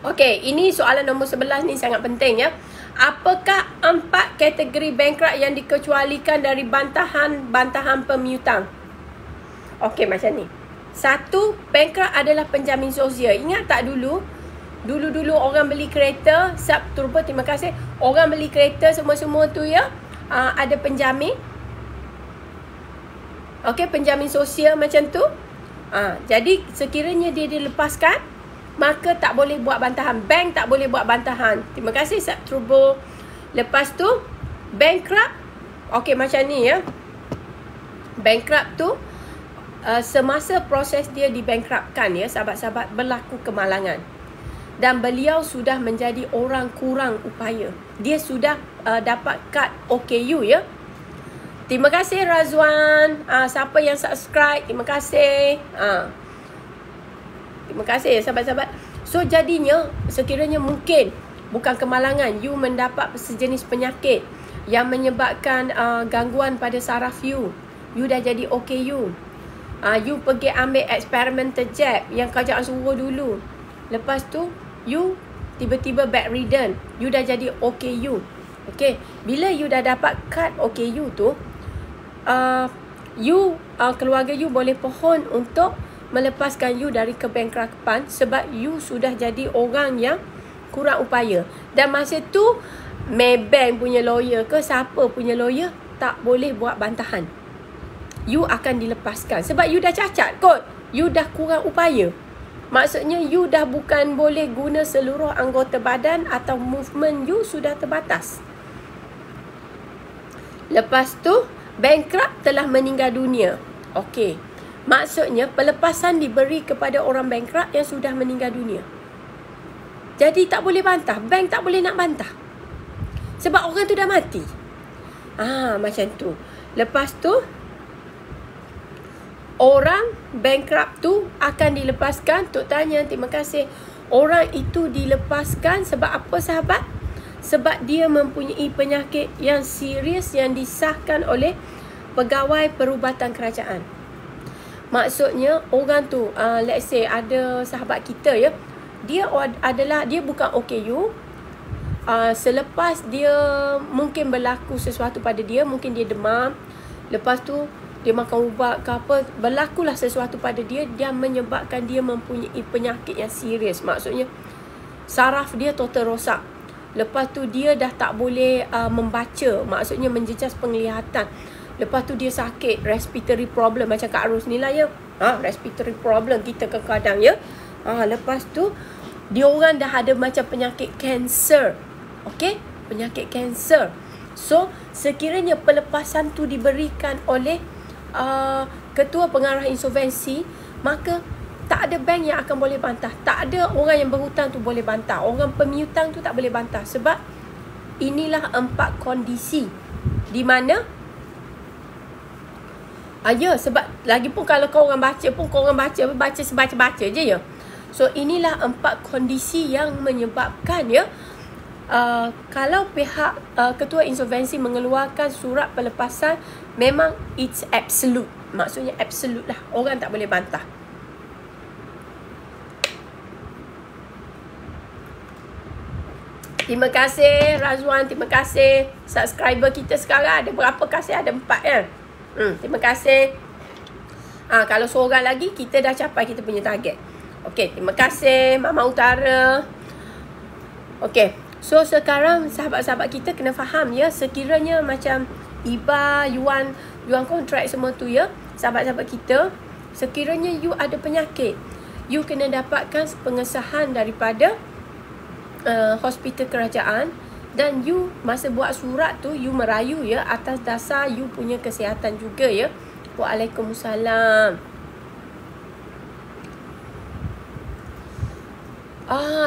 Okey, ini soalan nombor 11 ni sangat penting ya. Apakah 4 kategori bankrupt yang dikecualikan dari bantahan pemiutang? Okey, macam ni. 1, bankrupt adalah penjamin sosial. Ingat tak dulu orang beli kereta, turba terima kasih. Orang beli kereta semua-semua tu ya, ada penjamin. Okey, penjamin sosial macam tu. Jadi sekiranya dia dilepaskan, maka tak boleh buat bantahan. Bank tak boleh buat bantahan. Terima kasih Sab Turbo. Lepas tu bankrupt. Okey, macam ni ya. Bankrupt tu semasa proses dia dibankruptkan ya, sahabat-sahabat, berlaku kemalangan. Dan beliau sudah menjadi orang kurang upaya. Dia sudah dapat kad OKU ya. Terima kasih Razwan. Siapa yang subscribe, terima kasih. Terima kasih sahabat-sahabat. So jadinya sekiranya mungkin bukan kemalangan, you mendapat sejenis penyakit yang menyebabkan gangguan pada saraf you. You dah jadi OKU. You pergi ambil experimental jab yang kerajaan suruh dulu. Lepas tu you tiba-tiba bedridden. You dah jadi OKU. Okay, bila you dah dapat kad OKU tu, keluarga you boleh pohon untuk melepaskan you dari kebankruptan sebab you sudah jadi orang yang kurang upaya. Dan masa tu Maybank punya lawyer ke siapa punya lawyer tak boleh buat bantahan. You akan dilepaskan sebab you dah cacat kot. You dah kurang upaya. Maksudnya you dah bukan boleh guna seluruh anggota badan atau movement you sudah terbatas. Lepas tu bankrupt telah meninggal dunia. Okey. Maksudnya pelepasan diberi kepada orang bankrupt yang sudah meninggal dunia. Jadi tak boleh bantah. Bank tak boleh nak bantah. Sebab orang tu dah mati. Macam tu. Lepas tu orang bankrupt tu akan dilepaskan. Tok tanya, terima kasih. Orang itu dilepaskan sebab apa sahabat? Sebab dia mempunyai penyakit yang serius yang disahkan oleh pegawai perubatan kerajaan. Maksudnya orang tu, let's say ada sahabat kita ya, dia bukan OKU. Selepas dia mungkin berlaku sesuatu pada dia, mungkin dia demam, lepas tu dia makan ubat ke apa, berlakulah sesuatu pada dia yang menyebabkan dia mempunyai penyakit yang serius. Maksudnya saraf dia total rosak. Lepas tu dia dah tak boleh membaca, maksudnya menjejas penglihatan. Lepas tu dia sakit, respiratory problem macam Kak Ros ni lah ya. Respiratory problem kita kadang-kadang ya. Lepas tu dia orang dah ada macam penyakit kanser. Okey, penyakit kanser. So sekiranya pelepasan tu diberikan oleh ketua pengarah insolvensi, maka tak ada bank yang akan boleh bantah. Tak ada orang yang berhutang tu boleh bantah. Orang pemiutang tu tak boleh bantah. Sebab inilah 4 kondisi di mana sebab lagipun kalau kau orang baca pun, kau orang baca sebaca-baca je ya. So inilah 4 kondisi yang menyebabkan ya, kalau pihak ketua insolvensi mengeluarkan surat pelepasan, memang it's absolute. Maksudnya absolute lah. Orang tak boleh bantah. Terima kasih Razwan, terima kasih. Subscriber kita sekarang ada berapa kasih? Ada 4 kan? Terima kasih. Kalau seorang lagi, kita dah capai kita punya target. Okey, terima kasih Mama Utara. Okey, so sekarang sahabat-sahabat kita kena faham ya, sekiranya macam IBA, yuan kontrak semua tu ya, sahabat-sahabat kita, sekiranya you ada penyakit, you kena dapatkan pengesahan daripada hospital kerajaan. Dan you masa buat surat tu, you merayu ya, atas dasar you punya kesihatan juga ya. Waalaikumsalam.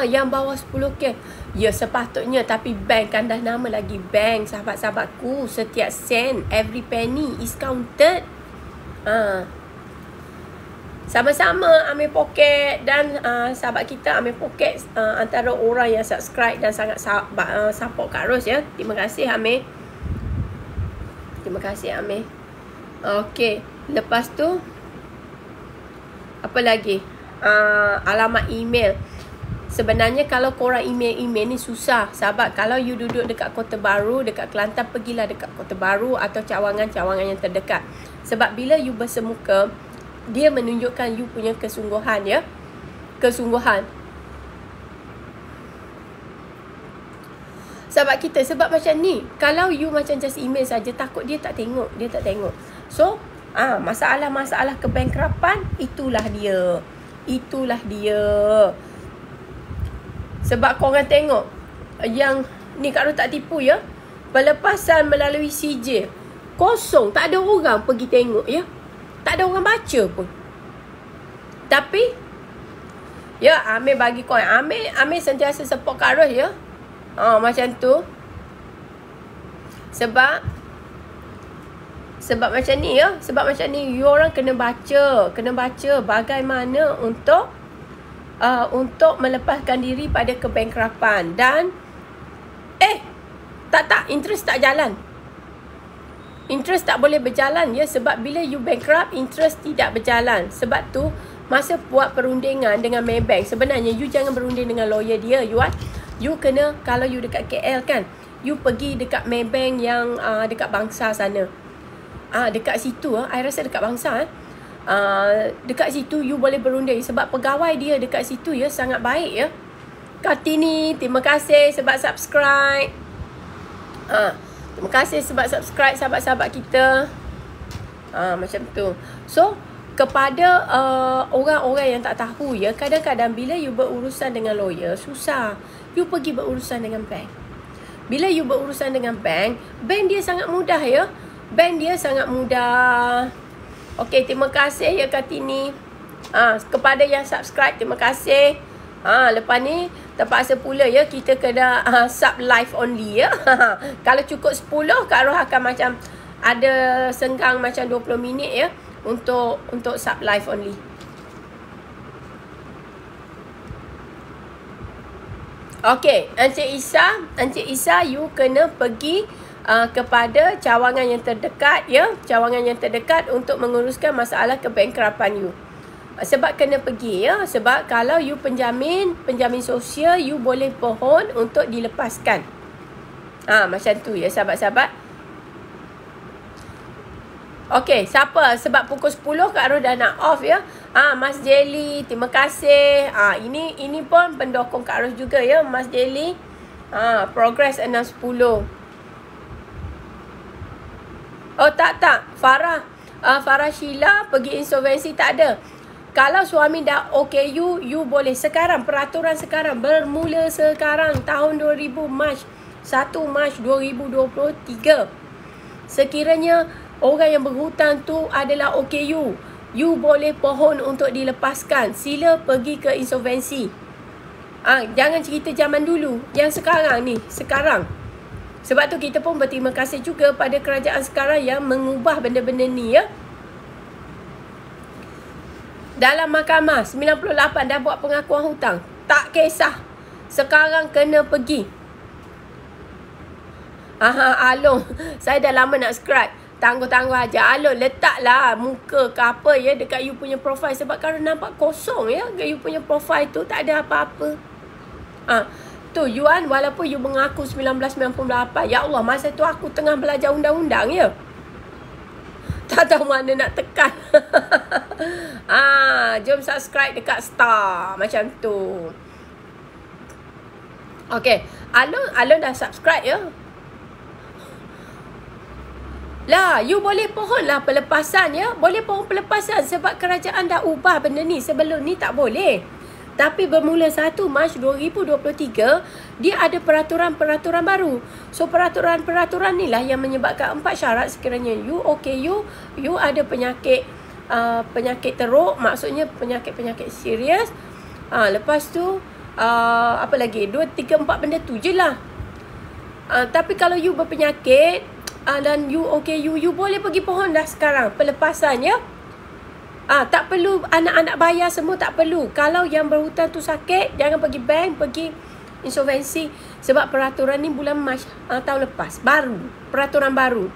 Yang bawah 10k. Ya sepatutnya, tapi bank kan dah nama lagi bank sahabat-sahabatku. Setiap sen, every penny is counted. Sama-sama Amir Pocket dan sahabat kita Amir Pocket antara orang yang subscribe dan sangat support Kak Ros ya. Terima kasih Amir. Terima kasih Amir. Okey, lepas tu apa lagi? Alamat email. Sebenarnya kalau korang email ni susah sahabat. Kalau you duduk dekat Kota Baru, dekat Kelantan, pergilah dekat Kota Baru atau cawangan-cawangan yang terdekat. Sebab bila you bersemuka, dia menunjukkan you punya kesungguhan ya. Kesungguhan. Sahabat kita, sebab macam ni, kalau you macam just email saja, takut dia tak tengok. Dia tak tengok. So, masalah-masalah kebankruptan, itulah dia. Itulah dia. Sebab korang tengok, yang ni Kak Ros tak tipu ya, pelepasan melalui CJ kosong, tak ada orang pergi tengok ya. Tak ada orang baca pun. Tapi ya, Amir bagi koin. Amir sentiasa support Kak Ros ya. Macam tu. Sebab macam ni ya. Sebab macam ni, you orang kena baca. Kena baca bagaimana untuk melepaskan diri pada kebankruptan. Dan tak interest tak jalan. Interest tak boleh berjalan ya. Sebab bila you bankrupt, interest tidak berjalan. Sebab tu masa buat perundingan dengan Maybank, sebenarnya you jangan berunding dengan lawyer dia. You kena, kalau you dekat KL kan, you pergi dekat Maybank yang dekat Bangsa sana. dekat situ I rasa dekat Bangsa dekat situ you boleh berunding sebab pegawai dia dekat situ ya sangat baik ya. Kartini, terima kasih sebab subscribe. Terima kasih sebab subscribe sahabat-sahabat kita. Macam tu. So, kepada orang-orang yang tak tahu ya, kadang-kadang bila you berurusan dengan lawyer, susah. You pergi berurusan dengan bank. Bila you berurusan dengan bank dia sangat mudah ya. Bank dia sangat mudah. Okey, terima kasih ya Kartini. Kepada yang subscribe, terima kasih. Lepas ni terpaksa pula ya kita kena sub live only ya. Kalau cukup 10 Kak Roh akan macam ada senggang macam 20 minit ya untuk sub live only. Okey, Encik Isa you kena pergi kepada cawangan yang terdekat ya, cawangan yang terdekat untuk menguruskan masalah kebankrapan you. Sebab kena pergi ya, sebab kalau you penjamin sosial you boleh pohon untuk dilepaskan. Macam tu ya sahabat-sahabat. Okey, siapa? Sebab pukul 10 Kak Ros dah nak off ya. Mas Jelly, terima kasih. Ini pun pendokong Kak Ros juga ya, Mas Jelly. Progress 6.10. Oh tak. Farah Sheila pergi insolvensi tak ada. Kalau suami dah OKU, you boleh sekarang, peraturan sekarang, bermula sekarang tahun 1 Mac 2023. Sekiranya orang yang berhutang tu adalah OKU, you boleh pohon untuk dilepaskan. Sila pergi ke insolvensi. Jangan cerita zaman dulu, yang sekarang ni, sekarang. Sebab tu kita pun berterima kasih juga pada kerajaan sekarang yang mengubah benda-benda ni ya. Dalam mahkamah 98 dah buat pengakuan hutang. Tak kisah. Sekarang kena pergi. Along. Saya dah lama nak subscribe. Tangguh-tangguh aja. Along letaklah muka ke apa ya dekat you punya profile. Sebab kalau nampak kosong ya, you punya profile tu tak ada apa-apa. Tu Yuan, walaupun you mengaku 1998. Ya Allah, masa tu aku tengah belajar undang-undang ya. Tak tahu mana nak tekan. Jom subscribe dekat star. Macam tu. Okay, Alon dah subscribe ya. Lah, you boleh pohon lah pelepasan ya. Boleh pohon pelepasan sebab kerajaan dah ubah benda ni. Sebelum ni tak boleh. Tapi bermula 1 Mac 2023, dia ada peraturan-peraturan baru. So, peraturan-peraturan ni lah yang menyebabkan 4 syarat sekiranya you OKU, you ada penyakit teruk, maksudnya penyakit serius. Lepas tu, apa lagi? 2, 3, 4 benda tu je lah. Tapi kalau you berpenyakit dan you OKU, you boleh pergi pohon dah sekarang. Pelepasan ya. Tak perlu anak-anak bayar semua, tak perlu. Kalau yang berhutang tu sakit, jangan pergi bank, pergi insolvensi. Sebab peraturan ni bulan Mac tahun lepas. Baru. Peraturan baru.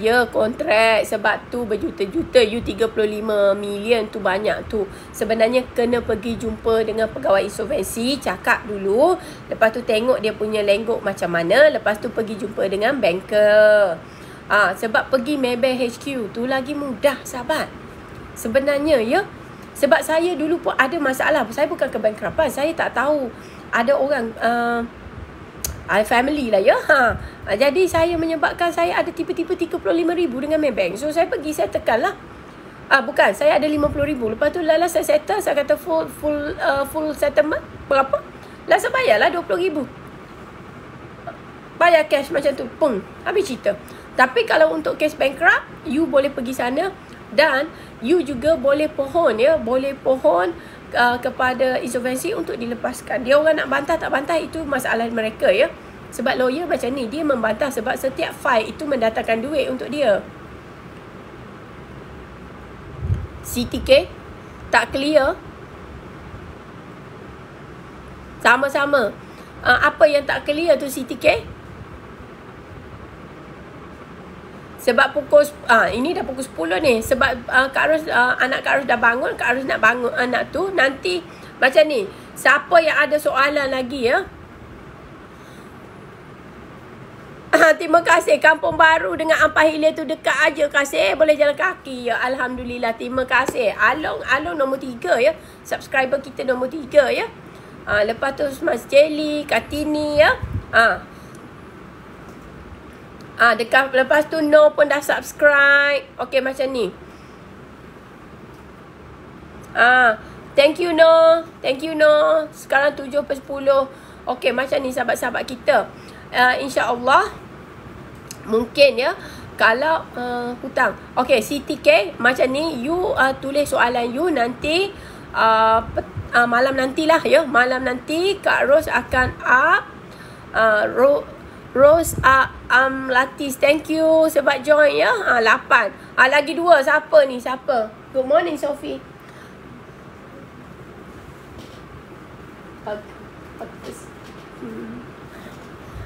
Ya kontrak. Sebab tu berjuta-juta. You 35 million tu banyak tu. Sebenarnya kena pergi jumpa dengan pegawai insolvensi. Cakap dulu. Lepas tu tengok dia punya lenggok macam mana. Lepas tu pergi jumpa dengan banker. Sebab pergi Maybank HQ tu lagi mudah sahabat. Sebenarnya ya. Sebab saya dulu pun ada masalah. Saya bukan kebankrapan. Saya tak tahu ada orang family lah ya. Jadi saya menyebabkan saya ada tiba-tiba 35,000 dengan Maybank. So saya pergi, saya tekan lah. Bukan, saya ada 50,000. Lepas tu lah saya settle. Saya kata full settlement. Berapa? Lah saya bayarlah 20,000. Bayar cash macam tu. Pung. Habis cerita. Tapi kalau untuk kes bankrupt, you boleh pergi sana dan you juga boleh pohon ya, boleh pohon kepada insolvensi untuk dilepaskan. Dia orang nak bantah tak bantah itu masalah mereka ya. Sebab lawyer macam ni, dia membantah sebab setiap file itu mendatangkan duit untuk dia. CTK tak clear. Sama-sama. Apa yang tak clear tu CTK? Sebab pukul ini dah pukul 10 ni. Sebab Kak Ros, anak Kak Ros dah bangun. Kak Ros nak bangun anak tu. Nanti macam ni. Siapa yang ada soalan lagi ya? Terima kasih. Kampung Baru dengan Ampah Hilir tu dekat aja kasih. Boleh jalan kaki ya. Alhamdulillah. Terima kasih. Along nombor 3 ya. Subscriber kita nombor 3 ya. Lepas tu Mas Jelly, Kartini ya. Dekat lepas tu No pun dah subscribe. Okey macam ni. Thank you No. Thank you No. Sekarang 7/10. Okey macam ni sahabat-sahabat kita. InsyaAllah mungkin ya kalau hutang. Okey CTK macam ni you tulis soalan you nanti malam nantilah ya. Malam nanti Kak Ros akan up Rose Latis. Thank you sebab join ya. 8. Lagi 2. Siapa ni? Siapa? Good morning Sophie.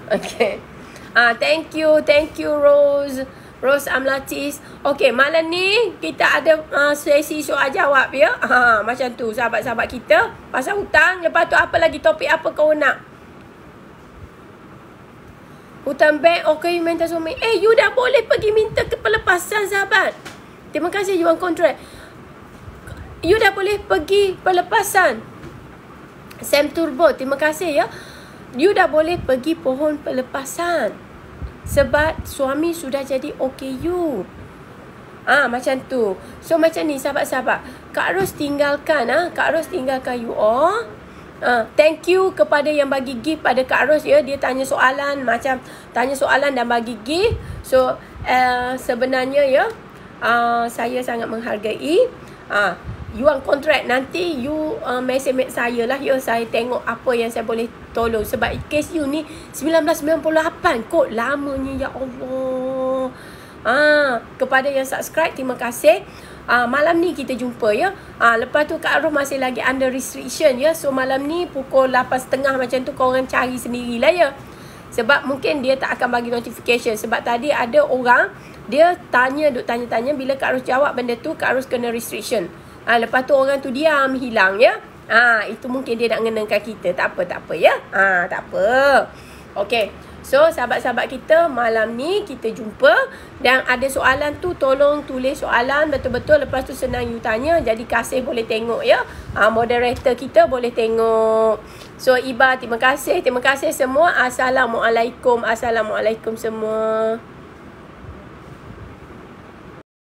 Okay. Thank you Rose Amlatis. Okay, malam ni kita ada sesi soal jawab ya. Macam tu sahabat-sahabat kita pasal hutang. Lepas tu apa lagi topik apa kau nak? Hutang bank. Okay, minta suami. You dah boleh pergi minta ke pelepasan sahabat. Terima kasih Yuan Kontrak. You dah boleh pergi pelepasan. Sam Turbo, terima kasih ya. You dah boleh pergi pohon pelepasan. Sebab suami sudah jadi OKU. Macam tu. So macam ni sahabat-sahabat. Kak Ros tinggalkan you all. Thank you kepada yang bagi gift pada Kak Ros ya. Dia tanya soalan dan bagi gift. So sebenarnya ya saya sangat menghargai. Yuan kontrak nanti you message saya lah ya. Saya tengok apa yang saya boleh tolong. Sebab kes you ni 1998 kot lamanya ya Allah. Kepada yang subscribe terima kasih. Malam ni kita jumpa ya. Lepas tu Kak Ros masih lagi under restriction ya. So malam ni pukul 8.30 macam tu korang cari sendirilah ya. Sebab mungkin dia tak akan bagi notification. Sebab tadi ada orang dia tanya-tanya bila Kak Ros jawab benda tu Kak Ros kena restriction. Lepas tu orang tu diam hilang ya. Itu mungkin dia nak ngenakan kita. Tak apa ya. Tak apa. Okey. So sahabat-sahabat kita malam ni kita jumpa. Dan ada soalan tu tolong tulis soalan betul-betul. Lepas tu senang you tanya. Jadi Kasih boleh tengok ya. Moderator kita boleh tengok. So Iba terima kasih. Terima kasih semua. Assalamualaikum semua.